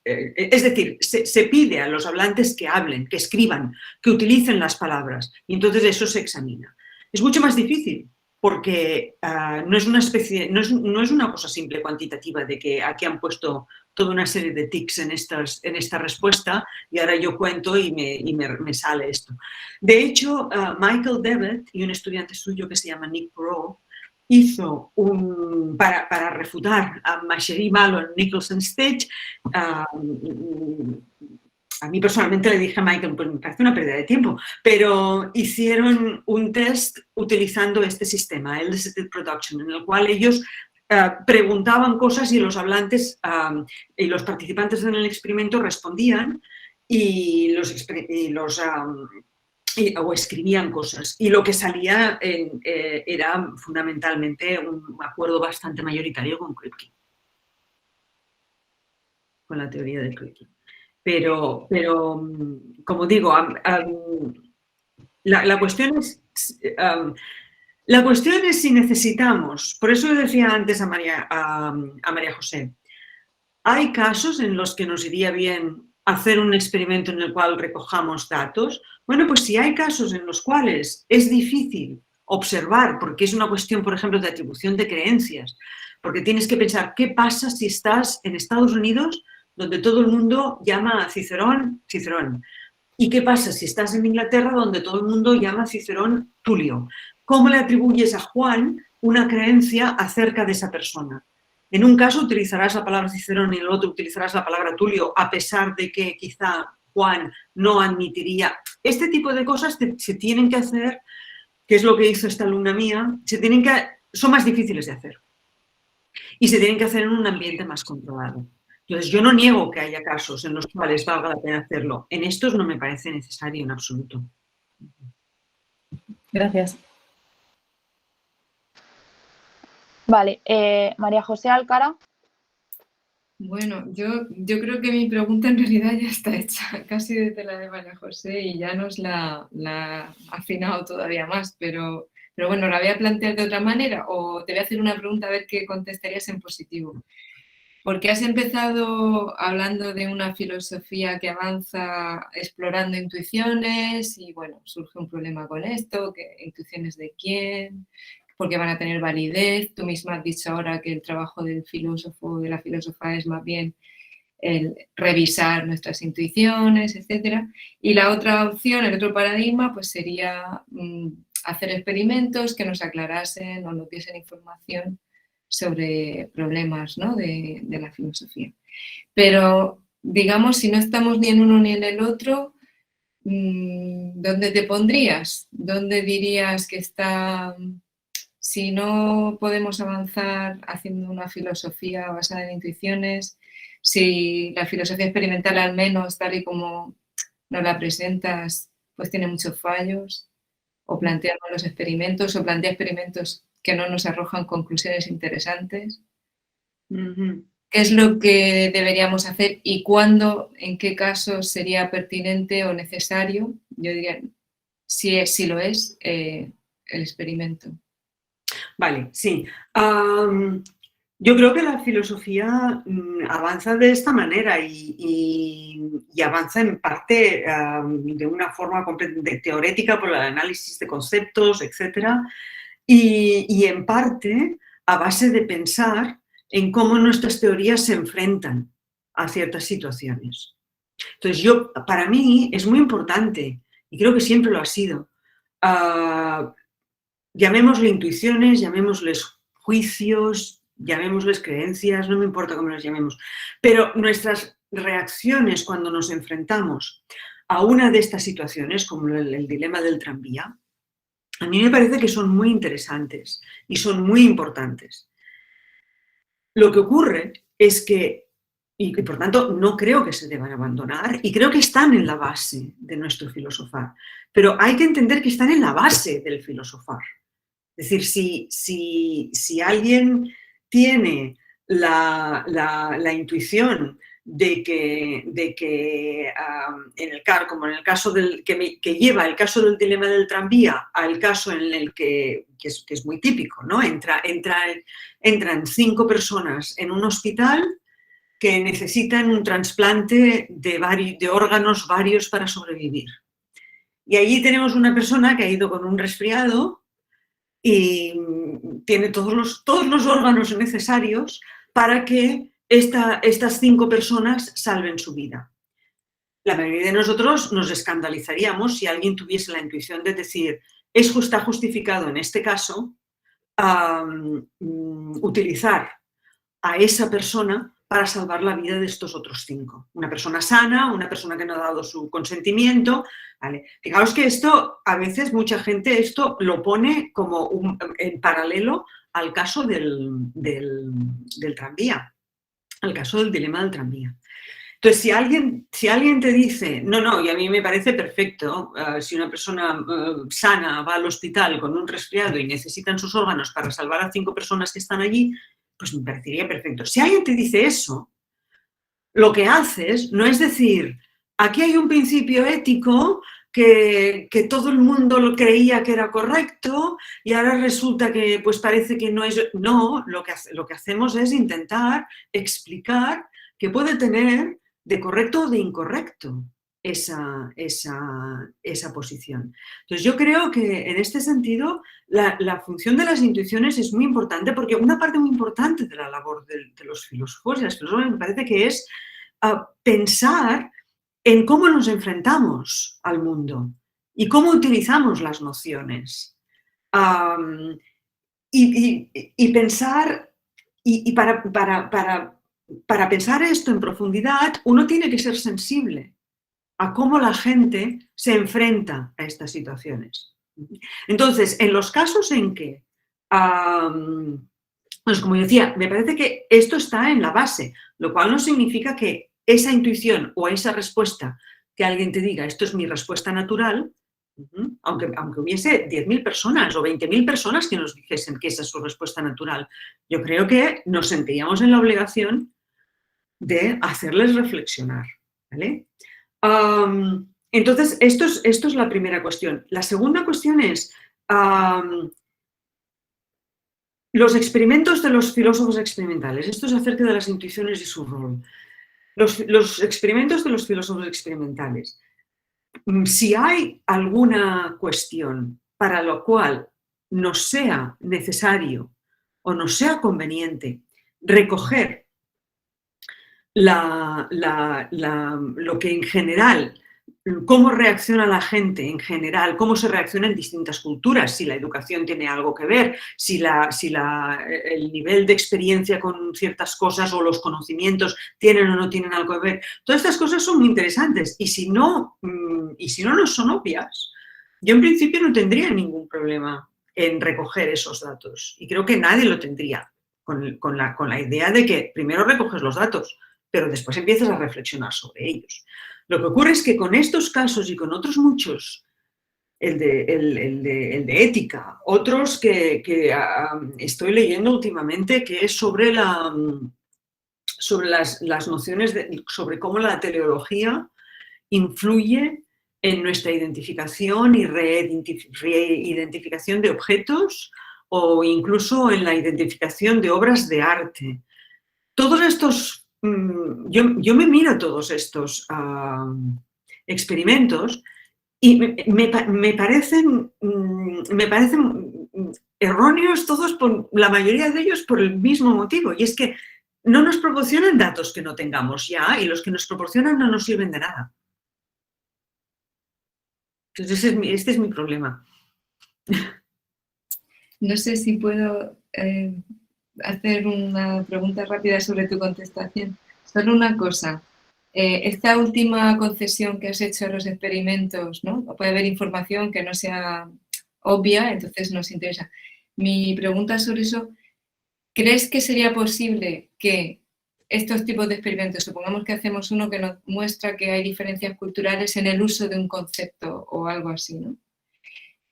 es decir, se pide a los hablantes que hablen, que escriban, que utilicen las palabras, y entonces eso se examina. Es mucho más difícil, porque no es una especie, no es una cosa simple cuantitativa de que aquí han puesto toda una serie de tics en esta respuesta y ahora yo cuento y me sale esto. De hecho, Michael Devitt y un estudiante suyo que se llama Nick Perot hizo para refutar a Machery, Malone, Nicholson, Stitch. A mí personalmente le dije a Michael, pues me parece una pérdida de tiempo, pero hicieron un test utilizando este sistema, elicited production, en el cual ellos preguntaban cosas y los hablantes y los participantes en el experimento respondían o escribían cosas. Y lo que salía era fundamentalmente un acuerdo bastante mayoritario con Kripke, con la teoría de Kripke. Pero como digo, la cuestión es si necesitamos, por eso yo decía antes a María José, hay casos en los que nos iría bien hacer un experimento en el cual recojamos datos. Bueno, pues si hay casos en los cuales es difícil observar, porque es una cuestión, por ejemplo, de atribución de creencias, porque tienes que pensar qué pasa si estás en Estados Unidos, donde todo el mundo llama a Cicerón, Cicerón. ¿Y qué pasa si estás en Inglaterra, donde todo el mundo llama a Cicerón Tulio? ¿Cómo le atribuyes a Juan una creencia acerca de esa persona? En un caso utilizarás la palabra Cicerón y en el otro utilizarás la palabra Tulio, a pesar de que quizá Juan no admitiría. Este tipo de cosas se tienen que hacer, que es lo que hizo esta alumna mía, son más difíciles de hacer. Y se tienen que hacer en un ambiente más controlado. Entonces, yo no niego que haya casos en los cuales valga la pena hacerlo. En estos no me parece necesario en absoluto. Gracias. Vale, María José Alcara. Bueno, yo creo que mi pregunta en realidad ya está hecha, casi desde la de María José, y ya nos la ha afinado todavía más, pero bueno, ¿la voy a plantear de otra manera o te voy a hacer una pregunta a ver qué contestarías en positivo? Porque has empezado hablando de una filosofía que avanza explorando intuiciones y bueno, surge un problema con esto, que intuiciones de quién, porque van a tener validez. Tú misma has dicho ahora que el trabajo del filósofo o de la filósofa es más bien el revisar nuestras intuiciones, etc. Y la otra opción, el otro paradigma, pues sería hacer experimentos que nos aclarasen o nos diesen información sobre problemas, ¿no? de la filosofía. Pero, digamos, si no estamos ni en uno ni en el otro, ¿dónde te pondrías? ¿Dónde dirías que está? Si no podemos avanzar haciendo una filosofía basada en intuiciones, si la filosofía experimental, al menos tal y como nos la presentas, pues tiene muchos fallos, o planteamos los experimentos, o plantea experimentos que no nos arrojan conclusiones interesantes. ¿Qué es lo que deberíamos hacer y cuándo, en qué casos sería pertinente o necesario? Yo diría, si lo es, el experimento. Vale, sí. Yo creo que la filosofía avanza de esta manera y avanza en parte de una forma completamente teórica por el análisis de conceptos, etc. Y en parte a base de pensar en cómo nuestras teorías se enfrentan a ciertas situaciones. Entonces, para mí es muy importante, y creo que siempre lo ha sido, llamémosle intuiciones, llamémosles juicios, llamémosles creencias, no me importa cómo las llamemos, pero nuestras reacciones cuando nos enfrentamos a una de estas situaciones, como el dilema del tranvía, a mí me parece que son muy interesantes y son muy importantes. Lo que ocurre es que, y por tanto no creo que se deban abandonar, y creo que están en la base de nuestro filosofar, pero hay que entender que están en la base del filosofar. Es decir, si alguien tiene la intuición de que como en el caso que lleva el caso del dilema del tranvía al caso en el que es muy típico, ¿no? Entran 5 personas en un hospital que necesitan un trasplante de órganos varios para sobrevivir. Y allí tenemos una persona que ha ido con un resfriado y tiene todos los órganos necesarios para que estas 5 personas salven su vida. La mayoría de nosotros nos escandalizaríamos si alguien tuviese la intuición de decir, está justificado en este caso utilizar a esa persona para salvar la vida de estos otros 5. Una persona sana, una persona que no ha dado su consentimiento. ¿Vale? Fijaos que esto, a veces mucha gente esto lo pone como en paralelo al caso del tranvía, al caso del dilema del tranvía. Entonces, si alguien te dice, no, y a mí me parece perfecto, si una persona sana va al hospital con un resfriado y necesitan sus órganos para salvar a 5 personas que están allí, pues me parecería perfecto. Si alguien te dice eso, lo que haces no es decir, aquí hay un principio ético que todo el mundo lo creía que era correcto y ahora resulta que pues parece que no es... No, lo que hacemos es intentar explicar que puede tener de correcto o de incorrecto esa posición. Entonces yo creo que en este sentido la función de las intuiciones es muy importante porque una parte muy importante de la labor de los filósofos y las filósofas me parece que es pensar en cómo nos enfrentamos al mundo y cómo utilizamos las nociones. Y pensar, y para pensar esto en profundidad, uno tiene que ser sensible a cómo la gente se enfrenta a estas situaciones. Entonces, en los casos en que, pues como decía, me parece que esto está en la base, lo cual no significa que esa intuición o esa respuesta que alguien te diga, esto es mi respuesta natural, aunque hubiese 10.000 personas o 20.000 personas que nos dijesen que esa es su respuesta natural, yo creo que nos sentiríamos en la obligación de hacerles reflexionar, ¿vale? Entonces, esto es la primera cuestión. La segunda cuestión es los experimentos de los filósofos experimentales. Esto es acerca de las intuiciones y su rol. Los experimentos de los filósofos experimentales. Si hay alguna cuestión para lo cual nos sea necesario o nos sea conveniente recoger lo que en general, cómo reacciona la gente en general, cómo se reacciona en distintas culturas, si la educación tiene algo que ver, si el nivel de experiencia con ciertas cosas o los conocimientos tienen o no tienen algo que ver. Todas estas cosas son muy interesantes y si no nos son obvias, yo en principio no tendría ningún problema en recoger esos datos y creo que nadie lo tendría con la idea de que primero recoges los datos, pero después empiezas a reflexionar sobre ellos. Lo que ocurre es que con estos casos y con otros muchos, el de ética, otros que estoy leyendo últimamente, que es sobre las nociones, sobre cómo la teleología influye en nuestra identificación y reidentificación de objetos o incluso en la identificación de obras de arte. Todos estos... Yo me miro todos estos experimentos y me parecen erróneos todos, la mayoría de ellos por el mismo motivo, y es que no nos proporcionan datos que no tengamos ya y los que nos proporcionan no nos sirven de nada. Entonces este es mi problema. No sé si puedo hacer una pregunta rápida sobre tu contestación. Solo una cosa. esta última concesión que has hecho a los experimentos, ¿no? Puede haber información que no sea obvia, entonces nos interesa. Mi pregunta sobre eso, ¿crees que sería posible que estos tipos de experimentos, supongamos que hacemos uno que nos muestra que hay diferencias culturales en el uso de un concepto o algo así, ¿no?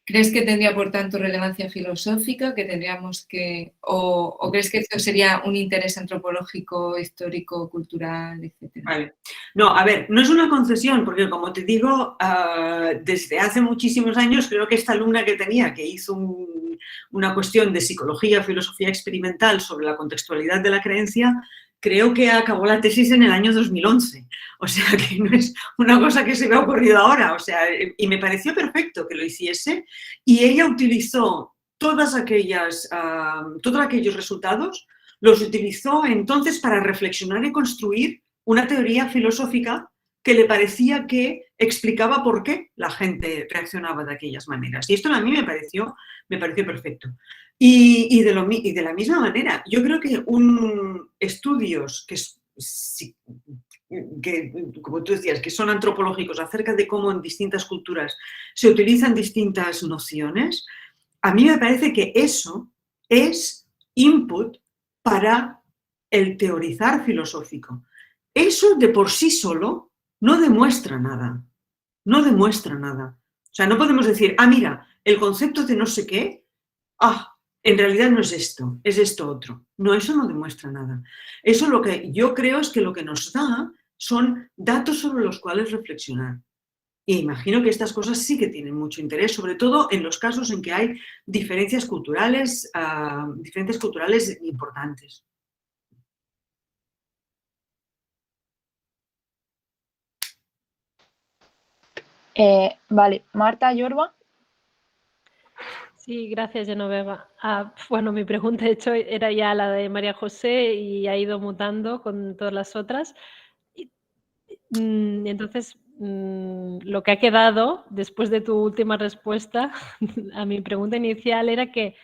¿Crees que tendría, por tanto, relevancia filosófica, que tendríamos que, o crees que esto sería un interés antropológico, histórico, cultural, etcétera? Vale. No, a ver, no es una concesión, porque como te digo, desde hace muchísimos años, creo que esta alumna que tenía, que hizo una cuestión de psicología, filosofía experimental sobre la contextualidad de la creencia, creo que acabó la tesis en el año 2011. O sea, que no es una cosa que se me ha ocurrido ahora. O sea, y me pareció perfecto que lo hiciese. Y ella utilizó todos aquellos resultados, los utilizó entonces para reflexionar y construir una teoría filosófica que le parecía que explicaba por qué la gente reaccionaba de aquellas maneras. Y esto a mí me pareció perfecto. Y de la misma manera, yo creo que estudios que, como tú decías, que son antropológicos acerca de cómo en distintas culturas se utilizan distintas nociones, a mí me parece que eso es input para el teorizar filosófico. Eso de por sí solo no demuestra nada. No demuestra nada. O sea, no podemos decir, mira, el concepto de no sé qué, en realidad no es esto otro. No, eso no demuestra nada. Eso lo que yo creo es que lo que nos da son datos sobre los cuales reflexionar. Y imagino que estas cosas sí que tienen mucho interés, sobre todo en los casos en que hay diferencias culturales importantes. Vale, Marta Yorba. Sí, gracias, Genoveva. Bueno, mi pregunta, de hecho, era ya la de María José y ha ido mutando con todas las otras. Entonces, lo que ha quedado después de tu última respuesta a mi pregunta inicial era que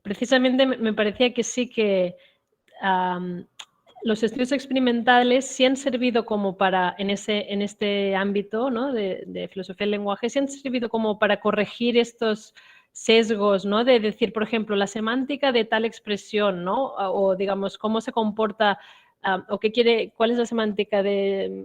precisamente me parecía que sí que los estudios experimentales sí han servido como para, en este ámbito, ¿no?, de filosofía del lenguaje, sí han servido como para corregir estos sesgos, ¿no?, de decir, por ejemplo, la semántica de tal expresión, ¿no?, o digamos, cómo se comporta o cuál es la semántica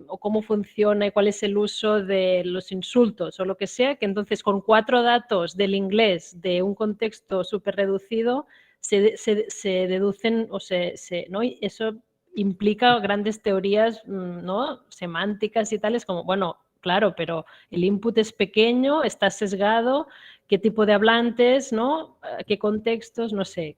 o cómo funciona y cuál es el uso de los insultos o lo que sea, que entonces con 4 datos del inglés de un contexto súper reducido se deducen ¿no? Y eso implica grandes teorías, ¿no?, semánticas y tales como, bueno, claro, pero el input es pequeño, está sesgado, qué tipo de hablantes, ¿no?, qué contextos, no sé.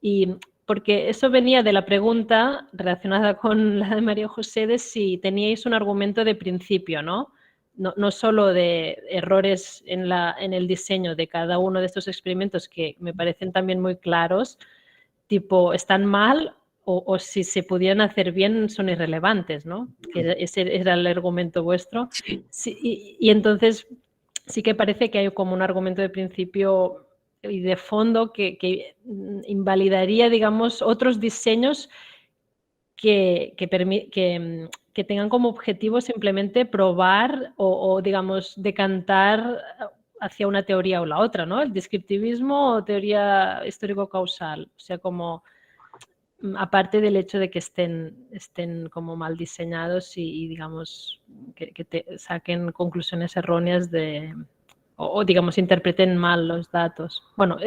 Y porque eso venía de la pregunta relacionada con la de María José de si teníais un argumento de principio, ¿no? No solo de errores en el diseño de cada uno de estos experimentos que me parecen también muy claros, tipo, están mal o si se pudieran hacer bien son irrelevantes, ¿no? Que ese era el argumento vuestro. Sí, y entonces sí que parece que hay como un argumento de principio y de fondo que invalidaría, digamos, otros diseños que tengan como objetivo simplemente probar o, digamos, decantar hacia una teoría o la otra, ¿no? El descriptivismo o teoría histórico-causal. O sea, como aparte del hecho de que estén como mal diseñados y digamos, que te saquen conclusiones erróneas o digamos, interpreten mal los datos. Bueno,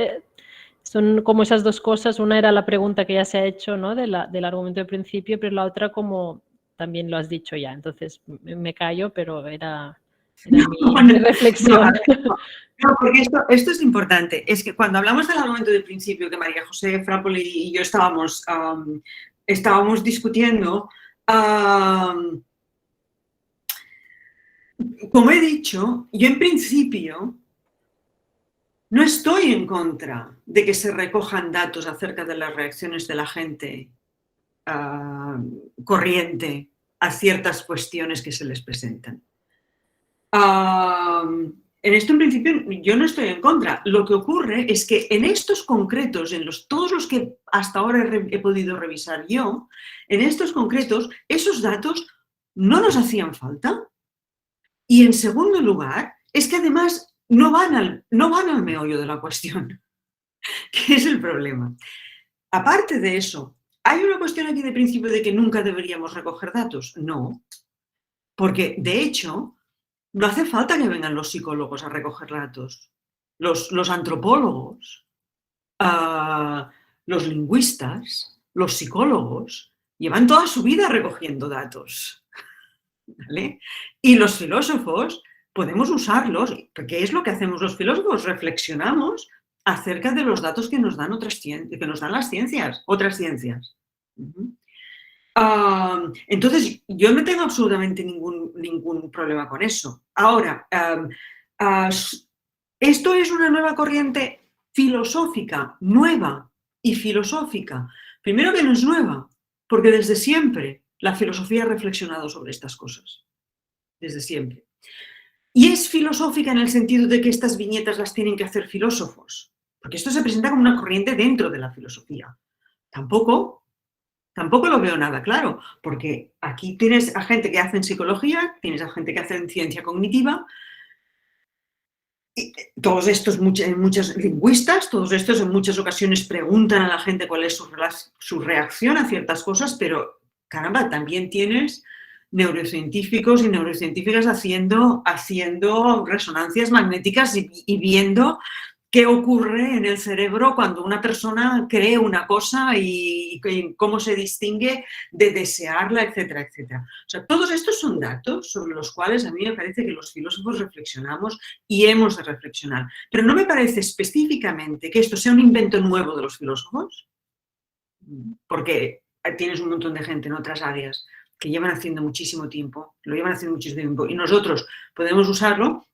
son como esas dos cosas. Una era la pregunta que ya se ha hecho, ¿no?, del argumento de principio, pero la otra como también lo has dicho ya. Entonces me callo, pero era mi reflexión. No, porque esto es importante. Es que cuando hablamos del argumento de principio que María José Frappoli y yo estábamos discutiendo, como he dicho, yo en principio no estoy en contra de que se recojan datos acerca de las reacciones de la gente corriente a ciertas cuestiones que se les presentan. En esto, en principio, yo no estoy en contra. Lo que ocurre es que en estos concretos, todos los que hasta ahora he podido revisar yo, en estos concretos, esos datos no nos hacían falta. Y en segundo lugar, es que además no van al meollo de la cuestión, que es el problema. Aparte de eso, ¿hay una cuestión aquí de principio de que nunca deberíamos recoger datos? No, porque de hecho no hace falta que vengan los psicólogos a recoger datos. Los antropólogos, los lingüistas, los psicólogos, llevan toda su vida recogiendo datos, ¿vale? Y los filósofos podemos usarlos, porque es lo que hacemos los filósofos, reflexionamos acerca de los datos que nos dan las ciencias, otras ciencias. Entonces, yo no tengo absolutamente ningún problema con eso. Ahora, esto es una nueva corriente filosófica, nueva y filosófica. Primero que no es nueva, porque desde siempre la filosofía ha reflexionado sobre estas cosas. Desde siempre. Y es filosófica en el sentido de que estas viñetas las tienen que hacer filósofos, porque esto se presenta como una corriente dentro de la filosofía. Tampoco lo veo nada claro, porque aquí tienes a gente que hace en psicología, tienes a gente que hace en ciencia cognitiva, y todos estos, muchos lingüistas, todos estos en muchas ocasiones preguntan a la gente cuál es su reacción a ciertas cosas, pero caramba, también tienes neurocientíficos y neurocientíficas haciendo resonancias magnéticas y viendo qué ocurre en el cerebro cuando una persona cree una cosa y cómo se distingue de desearla, etcétera, etcétera. O sea, todos estos son datos sobre los cuales a mí me parece que los filósofos reflexionamos y hemos de reflexionar. Pero no me parece específicamente que esto sea un invento nuevo de los filósofos, porque tienes un montón de gente en otras áreas que llevan haciendo muchísimo tiempo, y nosotros podemos usarlo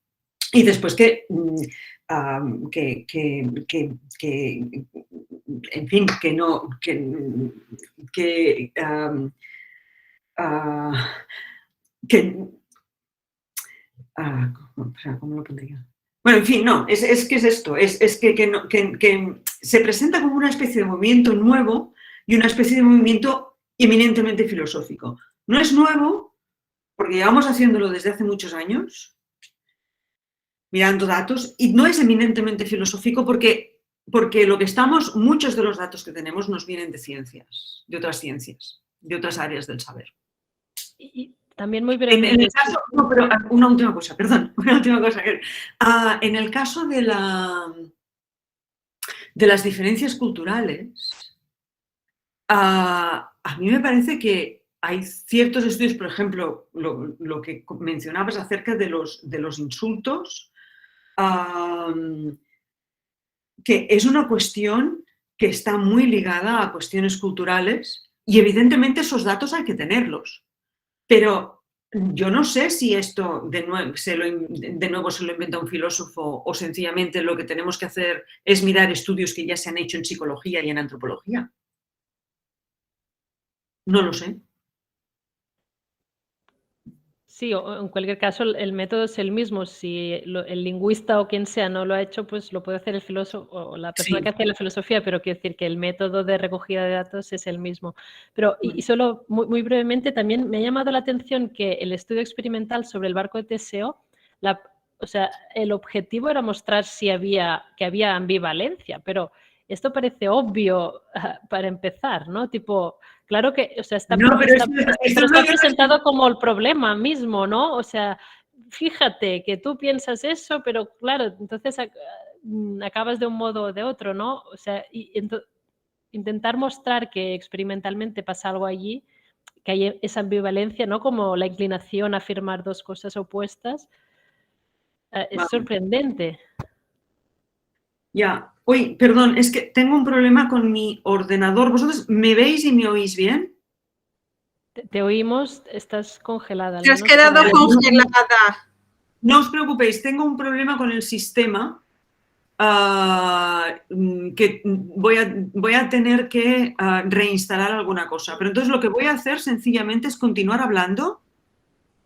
y después que en fin, ¿cómo lo pondría? Bueno, en fin, no, es que es esto, es que se presenta como una especie de movimiento nuevo y una especie de movimiento eminentemente filosófico. No es nuevo, porque llevamos haciéndolo desde hace muchos años, mirando datos, y no es eminentemente filosófico porque muchos de los datos que tenemos nos vienen de ciencias, de otras áreas del saber. Y también muy brevemente. En el caso, no, pero una última cosa. En el caso de las diferencias culturales, a mí me parece que hay ciertos estudios, por ejemplo, lo que mencionabas acerca de los insultos, que es una cuestión que está muy ligada a cuestiones culturales y evidentemente esos datos hay que tenerlos. Pero yo no sé si esto de nuevo se lo inventa un filósofo o sencillamente lo que tenemos que hacer es mirar estudios que ya se han hecho en psicología y en antropología. No lo sé. Sí, o en cualquier caso el método es el mismo. Si el lingüista o quien sea no lo ha hecho, pues lo puede hacer el filósofo o la persona que hace la filosofía, pero quiero decir que el método de recogida de datos es el mismo. Pero, y solo muy brevemente, también me ha llamado la atención que el estudio experimental sobre el barco de Teseo, o sea, el objetivo era mostrar que había ambivalencia, pero esto parece obvio para empezar, ¿no? Tipo, claro que, o sea, está presentado como el problema mismo, ¿no? O sea, fíjate que tú piensas eso, pero claro, entonces acabas de un modo o de otro, ¿no? O sea, intentar mostrar que experimentalmente pasa algo allí, que hay esa ambivalencia, ¿no? Como la inclinación a afirmar dos cosas opuestas, es sorprendente. Ya. Uy, perdón, es que tengo un problema con mi ordenador. ¿Vosotros me veis y me oís bien? Te oímos, estás congelada. Te has quedado congelada. No os preocupéis, tengo un problema con el sistema que voy a tener que reinstalar alguna cosa. Pero entonces lo que voy a hacer sencillamente es continuar hablando.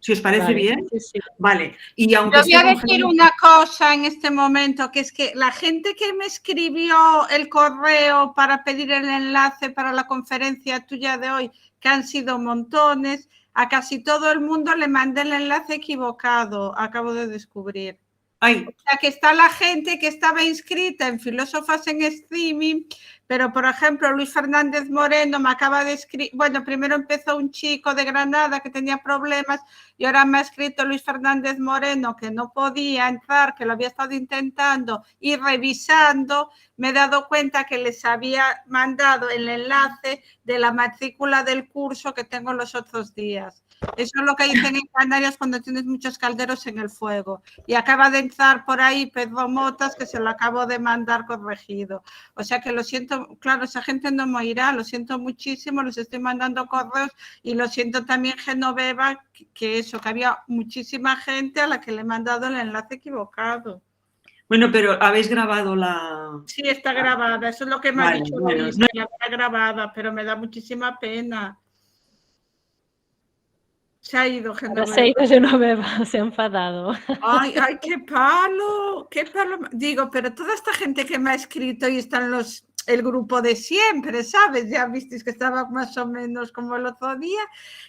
Si os parece bien. Sí. Vale. Y aunque yo voy a decir una cosa en este momento, que es que la gente que me escribió el correo para pedir el enlace para la conferencia tuya de hoy, que han sido montones, a casi todo el mundo le mandé el enlace equivocado, acabo de descubrir. Ay, O sea, que está la gente que estaba inscrita en Filósofas en Streaming, pero, por ejemplo, Luis Fernández Moreno me acaba de escribir, bueno, primero empezó un chico de Granada que tenía problemas y ahora me ha escrito Luis Fernández Moreno que no podía entrar, que lo había estado intentando y revisando, me he dado cuenta que les había mandado el enlace de la matrícula del curso que tengo los otros días. Eso es lo que dicen en Canarias cuando tienes muchos calderos en el fuego. Y acaba de entrar por ahí Pedro Motas, que se lo acabo de mandar corregido. O sea que lo siento, claro, esa gente no me oirá, lo siento muchísimo, los estoy mandando correos y lo siento también, Genoveva, que eso, que había muchísima gente a la que le he mandado el enlace equivocado. bueno, pero habéis grabado la... Sí, está grabada, eso es lo que me ha dicho bueno, Luis, no- que la está grabada, pero me da muchísima pena. Se ha ido, Ahora Genoveva. se ha ido Genoveva, se ha enfadado. Ay, ay, qué palo, qué palo. Digo, pero toda esta gente que me ha escrito y están el grupo de siempre, ¿sabes? Ya visteis que estaba más o menos como el otro día.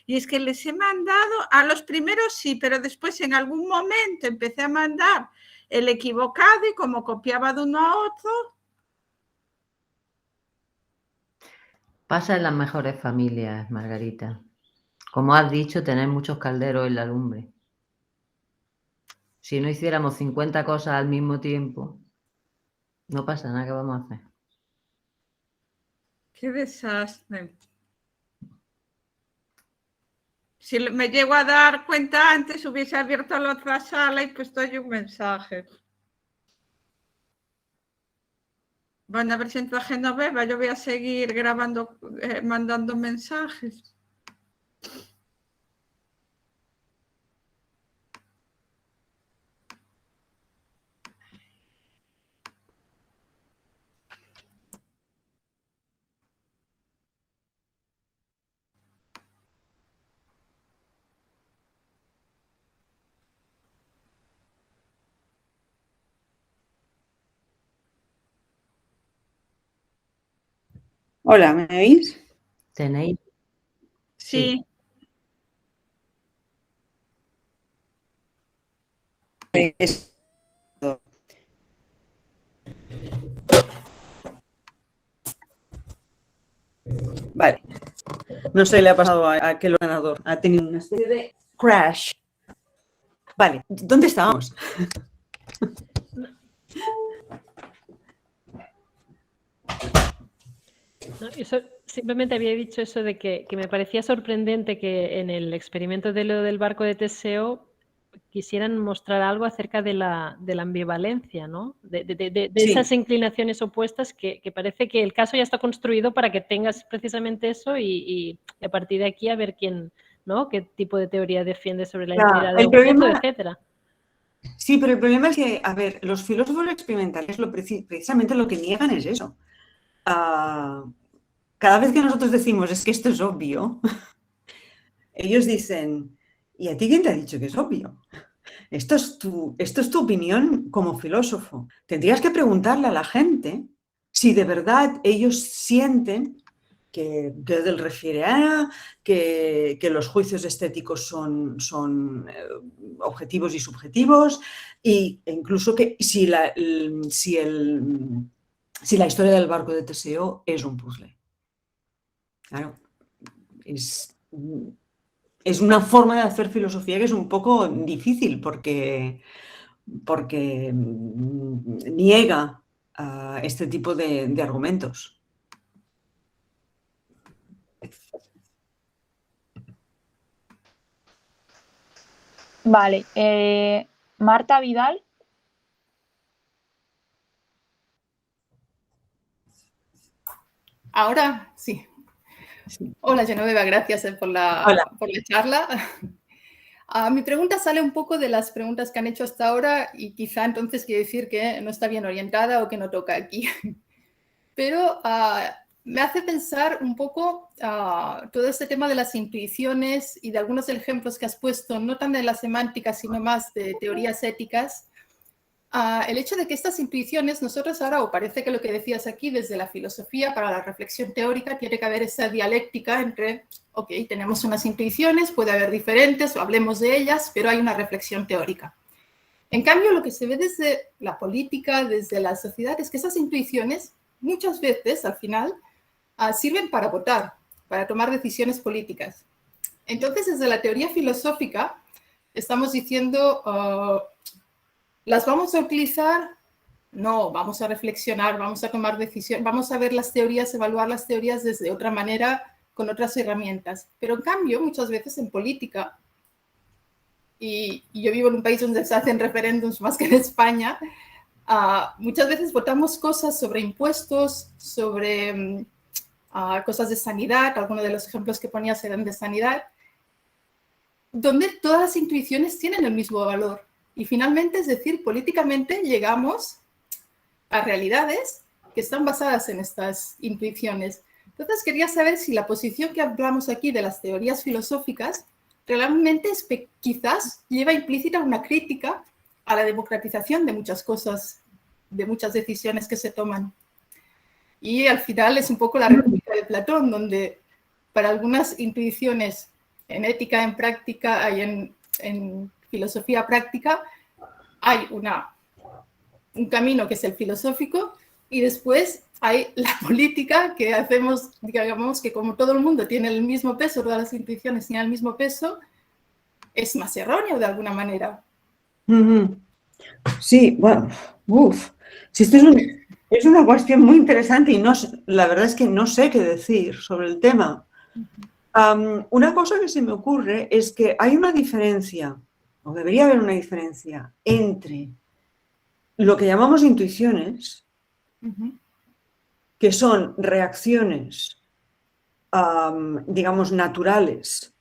Y es que les he mandado, a los primeros sí, pero después en algún momento empecé a mandar el equivocado y como copiaba de uno a otro. Pasa en las mejores familias, Margarita. Como has dicho, tener muchos calderos en la lumbre. Si no hiciéramos 50 cosas al mismo tiempo, no pasa nada. ¿Qué vamos a hacer? Qué desastre. Si me llego a dar cuenta antes, hubiese abierto la otra sala y puesto ahí un mensaje. Van a ver si entra Genoveva, yo voy a seguir grabando, mandando mensajes. Hola, ¿me oís? ¿Tenéis? Sí. Vale. No sé, le ha pasado a aquel ordenador. Ha tenido una especie de crash. Vale, ¿dónde estábamos? No, eso, simplemente había dicho eso de que me parecía sorprendente que en el experimento de lo del barco de Teseo quisieran mostrar algo acerca de la ambivalencia, ¿no? De Sí. esas inclinaciones opuestas que parece que el caso ya está construido para que tengas precisamente eso y a partir de aquí a ver quién, ¿no? Qué tipo de teoría defiende sobre la Claro, identidad el de objeto, problema- etcétera. Sí, pero el problema es que, a ver, los filósofos experimentales precisamente lo que niegan es eso. Cada vez que nosotros decimos es que esto es obvio, ellos dicen, ¿y a ti quién te ha dicho que es obvio? Esto es tu opinión como filósofo. Tendrías que preguntarle a la gente si de verdad ellos sienten que Gödel refiere a, que los juicios estéticos son objetivos y subjetivos, e incluso que si la historia del barco de Teseo es un puzzle. Claro, es una forma de hacer filosofía que es un poco difícil porque niega este tipo de argumentos. Vale, Marta Vidal. Ahora sí. Hola Genoveva, gracias por la charla. Mi pregunta sale un poco de las preguntas que han hecho hasta ahora y quizá entonces quiere decir que no está bien orientada o que no toca aquí. Pero me hace pensar un poco todo este tema de las intuiciones y de algunos ejemplos que has puesto, no tan de la semántica, sino más de teorías éticas. El hecho de que estas intuiciones, nosotros ahora, o parece que lo que decías aquí, desde la filosofía para la reflexión teórica, tiene que haber esa dialéctica entre ok, tenemos unas intuiciones, puede haber diferentes, o hablemos de ellas, pero hay una reflexión teórica. En cambio, lo que se ve desde la política, desde la sociedad, es que esas intuiciones muchas veces, al final, sirven para votar, para tomar decisiones políticas. Entonces, desde la teoría filosófica, estamos diciendo, ¿las vamos a utilizar? No, vamos a reflexionar, vamos a tomar decisiones, vamos a ver las teorías, evaluar las teorías desde otra manera, con otras herramientas. Pero en cambio, muchas veces en política, y yo vivo en un país donde se hacen referéndums más que en España, muchas veces votamos cosas sobre impuestos, sobre cosas de sanidad, algunos de los ejemplos que ponías eran de sanidad, donde todas las intuiciones tienen el mismo valor. Y finalmente, es decir, políticamente llegamos a realidades que están basadas en estas intuiciones. Entonces, quería saber si la posición que hablamos aquí de las teorías filosóficas realmente es que quizás lleva implícita una crítica a la democratización de muchas cosas, de muchas decisiones que se toman. Y al final es un poco la República de Platón, donde para algunas intuiciones en ética, en práctica, hay en filosofía práctica, hay un camino que es el filosófico, y después hay la política que hacemos, digamos que como todo el mundo tiene el mismo peso, todas las intuiciones tienen el mismo peso, es más erróneo de alguna manera. Sí, bueno, sí, esto es una cuestión muy interesante y la verdad es que no sé qué decir sobre el tema. Una cosa que se me ocurre es que hay una diferencia, o debería haber una diferencia, entre lo que llamamos intuiciones, que son reacciones, digamos, naturales.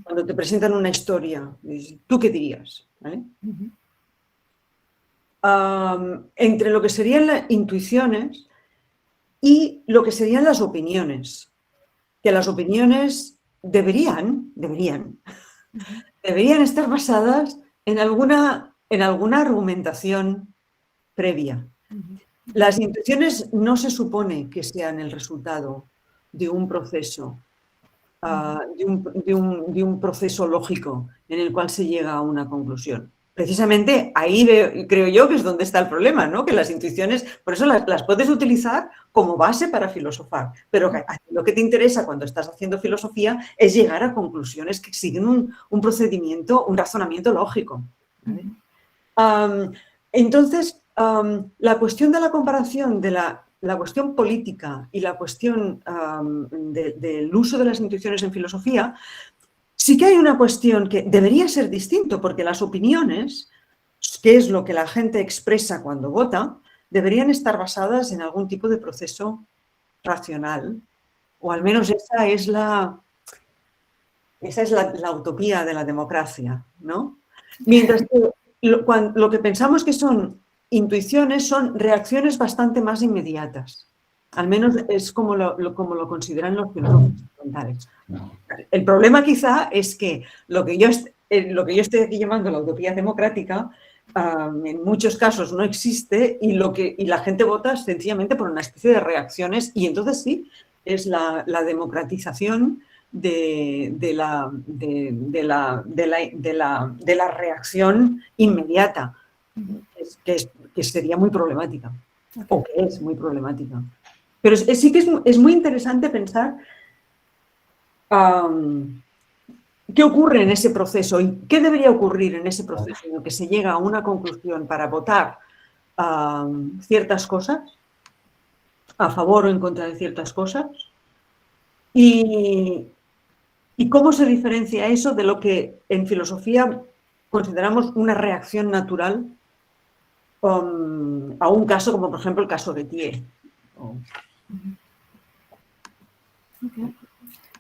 Cuando te presentan una historia, ¿tú qué dirías? ¿Vale? Entre lo que serían las intuiciones y lo que serían las opiniones. Que las opiniones deberían estar basadas en alguna argumentación previa. Las intuiciones no se supone que sean el resultado de un proceso, de un proceso lógico en el cual se llega a una conclusión. Precisamente ahí creo yo que es donde está el problema, ¿no? Que las intuiciones, por eso las puedes utilizar como base para filosofar, pero lo que te interesa cuando estás haciendo filosofía es llegar a conclusiones que siguen un procedimiento, un razonamiento lógico, ¿vale? Entonces, la cuestión de la comparación de la cuestión política y la cuestión del uso de las intuiciones en filosofía, sí que hay una cuestión que debería ser distinto, porque las opiniones, que es lo que la gente expresa cuando vota, deberían estar basadas en algún tipo de proceso racional, o al menos esa es la utopía de la democracia, ¿no? Mientras que lo que pensamos que son intuiciones son reacciones bastante más inmediatas. Al menos es como lo consideran los filósofos occidentales. El problema quizá es que lo que yo estoy aquí llamando la utopía democrática, en muchos casos no existe y la gente vota sencillamente por una especie de reacciones, y entonces sí, es la democratización de la reacción inmediata, que sería muy problemática, o que es muy problemática. Pero sí que es muy interesante pensar qué ocurre en ese proceso y qué debería ocurrir en ese proceso en el que se llega a una conclusión para votar ciertas cosas, a favor o en contra de ciertas cosas, y cómo se diferencia eso de lo que en filosofía consideramos una reacción natural a un caso como, por ejemplo, el caso de Thiers.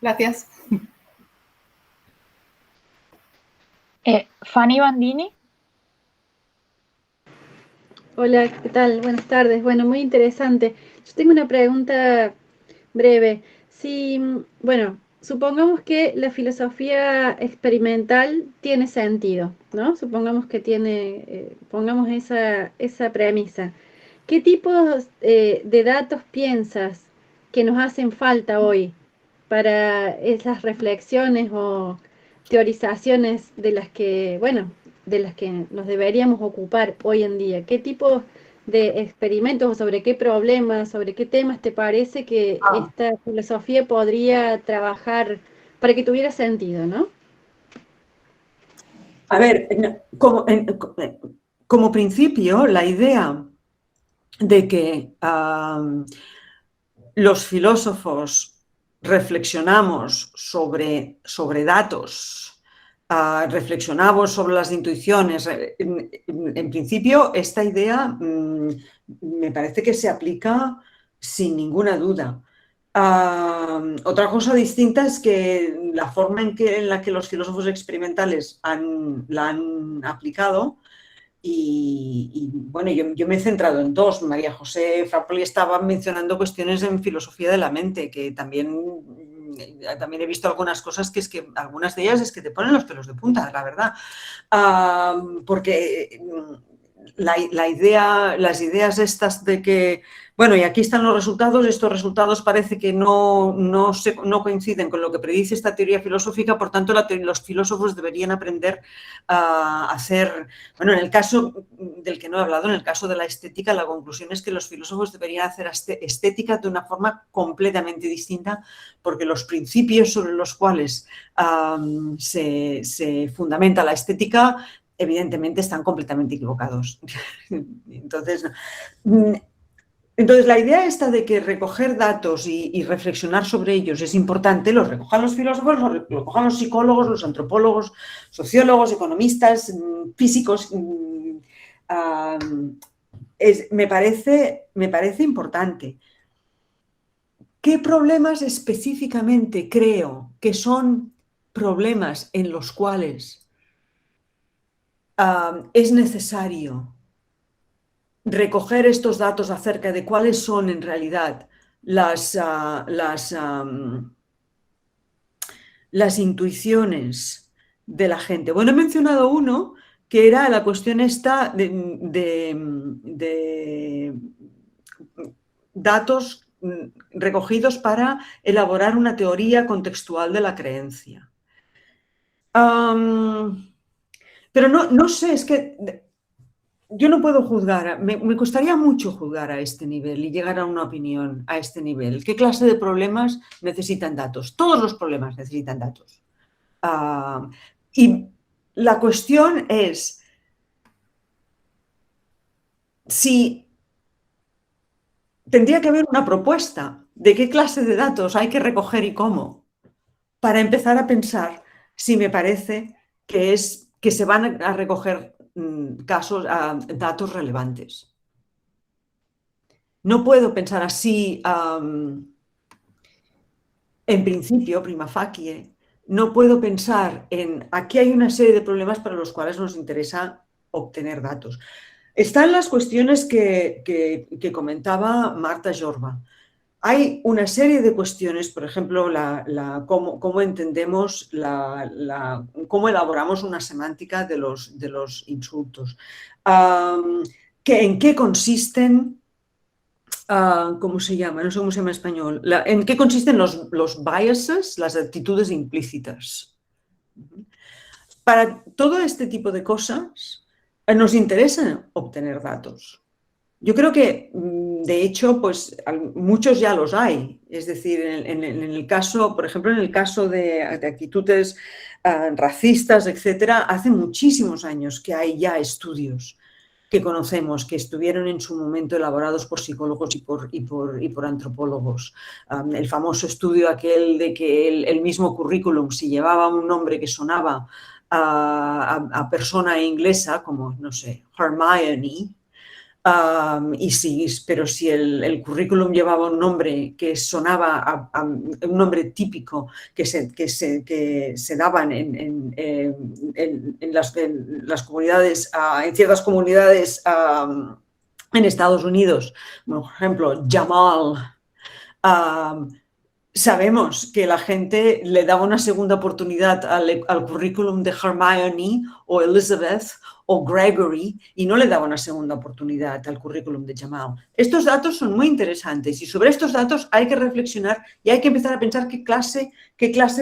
Gracias. Fanny Bandini. Hola, ¿qué tal? Buenas tardes. Bueno, muy interesante. Yo tengo una pregunta breve. Bueno, supongamos que la filosofía experimental tiene sentido, ¿no? Supongamos que pongamos esa premisa. ¿Qué tipos de datos piensas que nos hacen falta hoy para esas reflexiones o teorizaciones de las que, bueno, de las que nos deberíamos ocupar hoy en día? ¿Qué tipo de experimentos o sobre qué problemas, sobre qué temas te parece que esta filosofía podría trabajar para que tuviera sentido, ¿no? A ver, como principio, la idea de que los filósofos reflexionamos sobre datos, reflexionamos sobre las intuiciones. En principio, esta idea me parece que se aplica sin ninguna duda. Otra cosa distinta es que la forma en la que los filósofos experimentales la han aplicado, y bueno, yo me he centrado en dos. María José Frappoli estaba mencionando cuestiones en filosofía de la mente, que también he visto algunas cosas que es que algunas de ellas es que te ponen los pelos de punta, la verdad. Porque las ideas estas de que, bueno, y aquí están los resultados, estos resultados parece que no coinciden con lo que predice esta teoría filosófica, por tanto los filósofos deberían aprender a hacer, bueno, en el caso del que no he hablado, en el caso de la estética, la conclusión es que los filósofos deberían hacer estética de una forma completamente distinta, porque los principios sobre los cuales se fundamenta la estética evidentemente están completamente equivocados. Entonces, la idea esta de que recoger datos y reflexionar sobre ellos es importante, los recojan los filósofos, los recojan los psicólogos, los antropólogos, sociólogos, economistas, físicos. Me parece importante. ¿Qué problemas específicamente creo que son problemas en los cuales es necesario recoger estos datos acerca de cuáles son en realidad las intuiciones de la gente? Bueno, he mencionado uno que era la cuestión esta de datos recogidos para elaborar una teoría contextual de la creencia. Pero no sé, es que yo no puedo juzgar, me costaría mucho juzgar a este nivel y llegar a una opinión a este nivel. ¿Qué clase de problemas necesitan datos? Todos los problemas necesitan datos. Y la cuestión es si tendría que haber una propuesta de qué clase de datos hay que recoger y cómo, para empezar a pensar si me parece que se van a recoger datos relevantes. No puedo pensar así, en principio, prima facie. No puedo pensar en aquí hay una serie de problemas para los cuales nos interesa obtener datos. Están las cuestiones que comentaba Marta Jorba. Hay una serie de cuestiones, por ejemplo, cómo entendemos, cómo elaboramos una semántica de los insultos. ¿En qué consisten, cómo se llama? No sé cómo se llama en español. ¿En qué consisten los biases, las actitudes implícitas? Para todo este tipo de cosas nos interesa obtener datos. Yo creo que, de hecho, pues muchos ya los hay. Es decir, en el caso, por ejemplo, en el caso de actitudes racistas, etcétera, hace muchísimos años que hay ya estudios que conocemos, que estuvieron en su momento elaborados por psicólogos y por antropólogos. El famoso estudio aquel de que el mismo currículum, si llevaba un nombre que sonaba a persona inglesa, como, no sé, Hermione, pero si el currículum llevaba un nombre que sonaba a un nombre típico que se daban en las comunidades, en ciertas comunidades en Estados Unidos, por ejemplo, Jamal, sabemos que la gente le daba una segunda oportunidad al currículum de Hermione o Elizabeth o Gregory y no le daba una segunda oportunidad al currículum de Jamal. Estos datos son muy interesantes y sobre estos datos hay que reflexionar y hay que empezar a pensar qué clase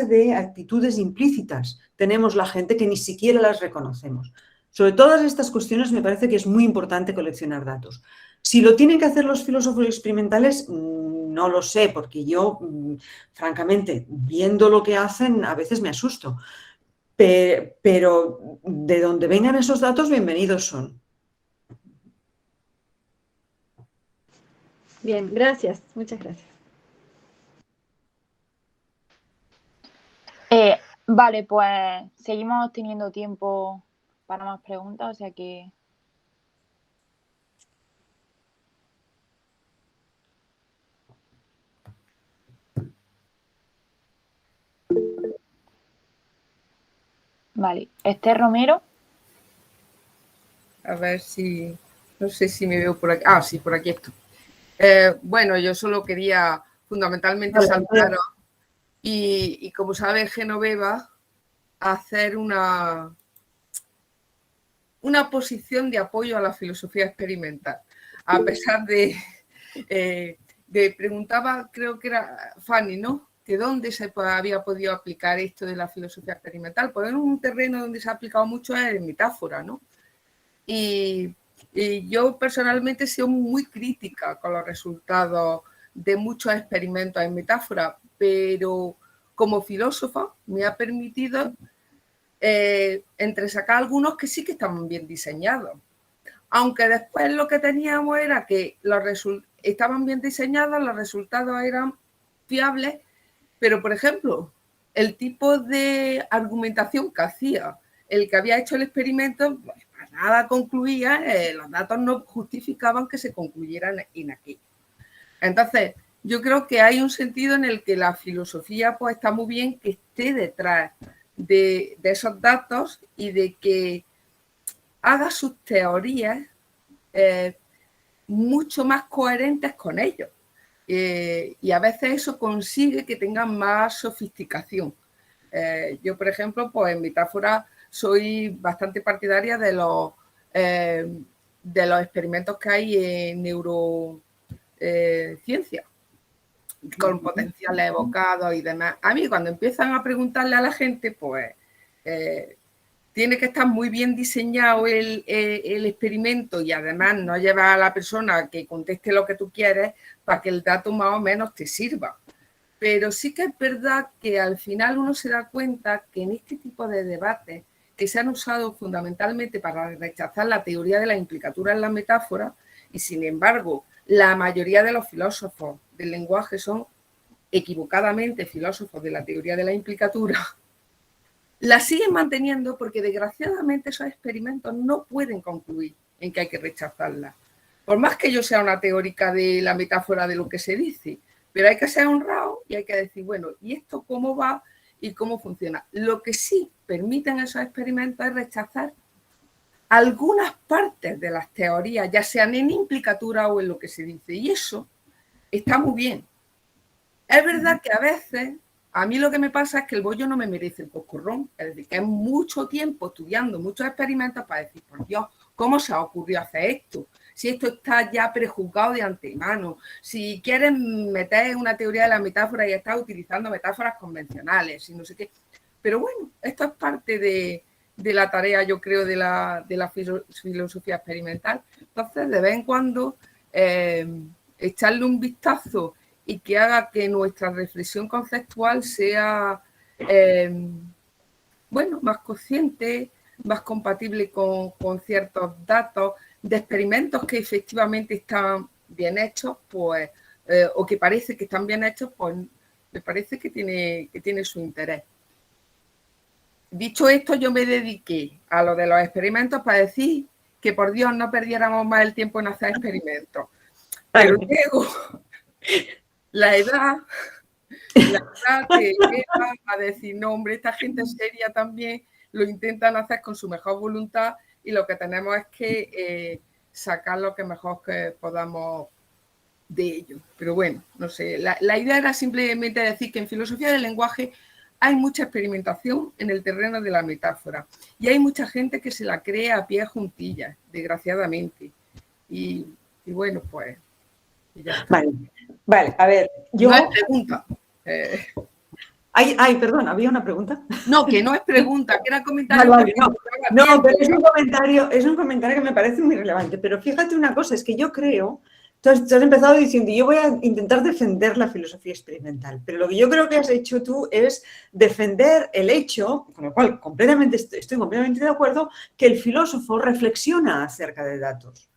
de actitudes implícitas tenemos la gente que ni siquiera las reconocemos. Sobre todas estas cuestiones me parece que es muy importante coleccionar datos. Si lo tienen que hacer los filósofos experimentales, no lo sé, porque yo, francamente, viendo lo que hacen, a veces me asusto. Pero de donde vengan esos datos, bienvenidos son. Bien, gracias, muchas gracias. Vale, pues seguimos teniendo tiempo para más preguntas, o sea que... Vale, Esther Romero. A ver si, no sé si me veo por aquí. Ah, sí, por aquí estoy. Bueno, yo solo quería fundamentalmente saltaros y como sabe Genoveva, hacer una posición de apoyo a la filosofía experimental. A pesar de preguntaba, creo que era Fanny, ¿no? Que dónde se había podido aplicar esto de la filosofía experimental. Pues en un terreno donde se ha aplicado mucho es en metáfora, ¿no? Y yo personalmente he sido muy crítica con los resultados de muchos experimentos en metáfora, pero como filósofa me ha permitido entresacar algunos que sí que estaban bien diseñados. Aunque después lo que teníamos era que estaban bien diseñados, los resultados eran fiables, pero por ejemplo, el tipo de argumentación que hacía el que había hecho el experimento, pues, nada concluía, los datos no justificaban que se concluyeran en aquello. Entonces, yo creo que hay un sentido en el que la filosofía pues está muy bien que esté detrás de esos datos y de que haga sus teorías mucho más coherentes con ellos. Y a veces eso consigue que tengan más sofisticación. Yo, por ejemplo, pues en metáfora soy bastante partidaria de los experimentos que hay en neurociencia, con potenciales evocados y demás. A mí, cuando empiezan a preguntarle a la gente, pues tiene que estar muy bien diseñado el experimento y además no lleva a la persona que conteste lo que tú quieres para que el dato más o menos te sirva. Pero sí que es verdad que al final uno se da cuenta que en este tipo de debates que se han usado fundamentalmente para rechazar la teoría de la implicatura en la metáfora, y sin embargo la mayoría de los filósofos del lenguaje son equivocadamente filósofos de la teoría de la implicatura, la siguen manteniendo porque desgraciadamente esos experimentos no pueden concluir en que hay que rechazarla. Por más que yo sea una teórica de la metáfora de lo que se dice, pero hay que ser honrado y hay que decir, bueno, ¿y esto cómo va y cómo funciona? Lo que sí permiten esos experimentos es rechazar algunas partes de las teorías, ya sean en implicatura o en lo que se dice, y eso está muy bien. Es verdad que a veces, a mí lo que me pasa es que el bollo no me merece el coscorrón, es decir, que es mucho tiempo estudiando muchos experimentos para decir, por Dios, ¿cómo se ha ocurrido hacer esto? Si esto está ya prejuzgado de antemano, si quieren meter una teoría de la metáfora y estás utilizando metáforas convencionales y no sé qué. Pero bueno, esto es parte de la tarea, yo creo, de la filosofía experimental. Entonces, de vez en cuando, echarle un vistazo y que haga que nuestra reflexión conceptual sea, bueno, más consciente, más compatible con ciertos datos, de experimentos que efectivamente están bien hechos, pues, o que parece que están bien hechos, pues me parece que tiene su interés. Dicho esto, yo me dediqué a lo de los experimentos para decir que por Dios no perdiéramos más el tiempo en hacer experimentos. Pero luego, la edad te lleva a decir, no, hombre, esta gente seria también lo intentan hacer con su mejor voluntad y lo que tenemos es que sacar lo que mejor que podamos de ello. Pero bueno, no sé, la idea era simplemente decir que en filosofía del lenguaje hay mucha experimentación en el terreno de la metáfora y hay mucha gente que se la cree a pie juntillas, desgraciadamente. Y bueno, pues ya está. Vale, a ver, yo... No es pregunta. Perdón, ¿había una pregunta? No, que no es pregunta, que era comentario. No, pero es un comentario que me parece muy relevante. Pero fíjate una cosa, es que yo creo... Tú has empezado diciendo, yo voy a intentar defender la filosofía experimental, pero lo que yo creo que has hecho tú es defender el hecho, con lo cual estoy completamente de acuerdo, que el filósofo reflexiona acerca de datos,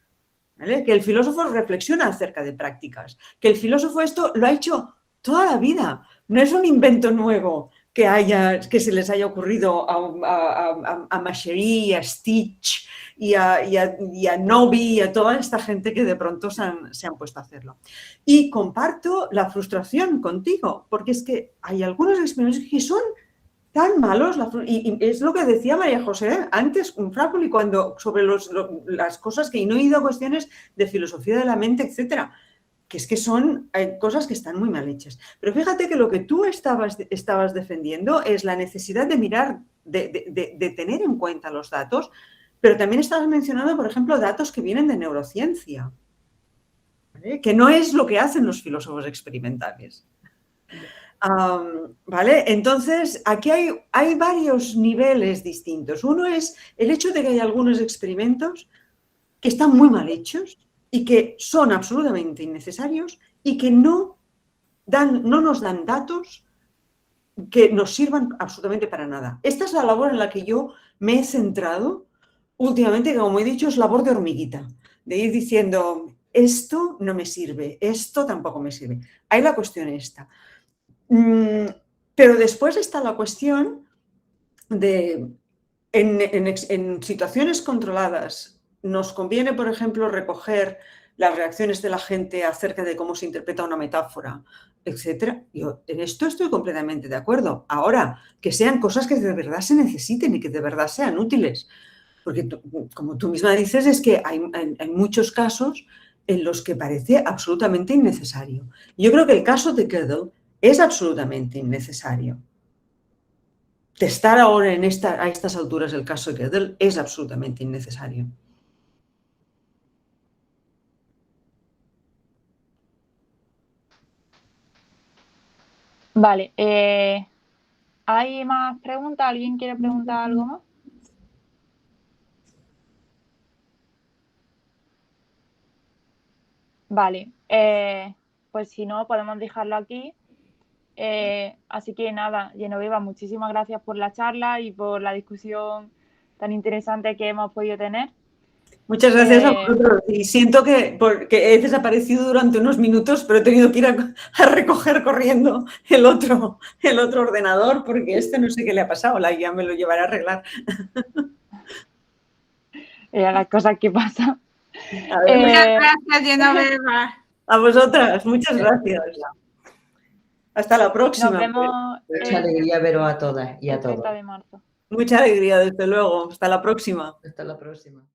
¿vale? Que el filósofo reflexiona acerca de prácticas, que el filósofo esto lo ha hecho toda la vida, no es un invento nuevo que se les haya ocurrido a Machery, a Stitch y a Novi y a toda esta gente que de pronto se han puesto a hacerlo. Y comparto la frustración contigo, porque es que hay algunos experimentos que son tan malos, y es lo que decía María José antes, un Frapoli, sobre las cosas que no he ido a cuestiones de filosofía de la mente, etcétera, que es que son cosas que están muy mal hechas. Pero fíjate que lo que tú estabas defendiendo es la necesidad de mirar, de tener en cuenta los datos, pero también estabas mencionando, por ejemplo, datos que vienen de neurociencia, ¿vale? Que no es lo que hacen los filósofos experimentales. ¿Vale? Entonces, aquí hay varios niveles distintos. Uno es el hecho de que hay algunos experimentos que están muy mal hechos y que son absolutamente innecesarios y que no nos dan datos que nos sirvan absolutamente para nada. Esta es la labor en la que yo me he centrado últimamente, que como he dicho, es labor de hormiguita, de ir diciendo, esto no me sirve, esto tampoco me sirve. Hay la cuestión esta. Pero después está la cuestión de, en situaciones controladas, nos conviene, por ejemplo, recoger las reacciones de la gente acerca de cómo se interpreta una metáfora, etcétera. Yo en esto estoy completamente de acuerdo. Ahora, que sean cosas que de verdad se necesiten y que de verdad sean útiles. Porque, como tú misma dices, es que hay muchos casos en los que parece absolutamente innecesario. Yo creo que el caso de Gödel es absolutamente innecesario. Testar ahora a estas alturas el caso de Gödel es absolutamente innecesario. Vale, ¿hay más preguntas? ¿Alguien quiere preguntar algo más? Vale, pues si no, podemos dejarlo aquí. Así que nada, Genoveva, muchísimas gracias por la charla y por la discusión tan interesante que hemos podido tener. Muchas gracias a vosotros. Y siento que he desaparecido durante unos minutos, pero he tenido que ir a recoger corriendo el otro ordenador porque no sé qué le ha pasado. La guía me lo llevará a arreglar. Las cosas que pasan. Muchas gracias, Genoveva. A vosotras, muchas gracias. Hasta la próxima. Nos vemos. Mucha alegría veros a todas y a todos. El 30 de marzo. Mucha alegría, desde luego. Hasta la próxima. Hasta la próxima.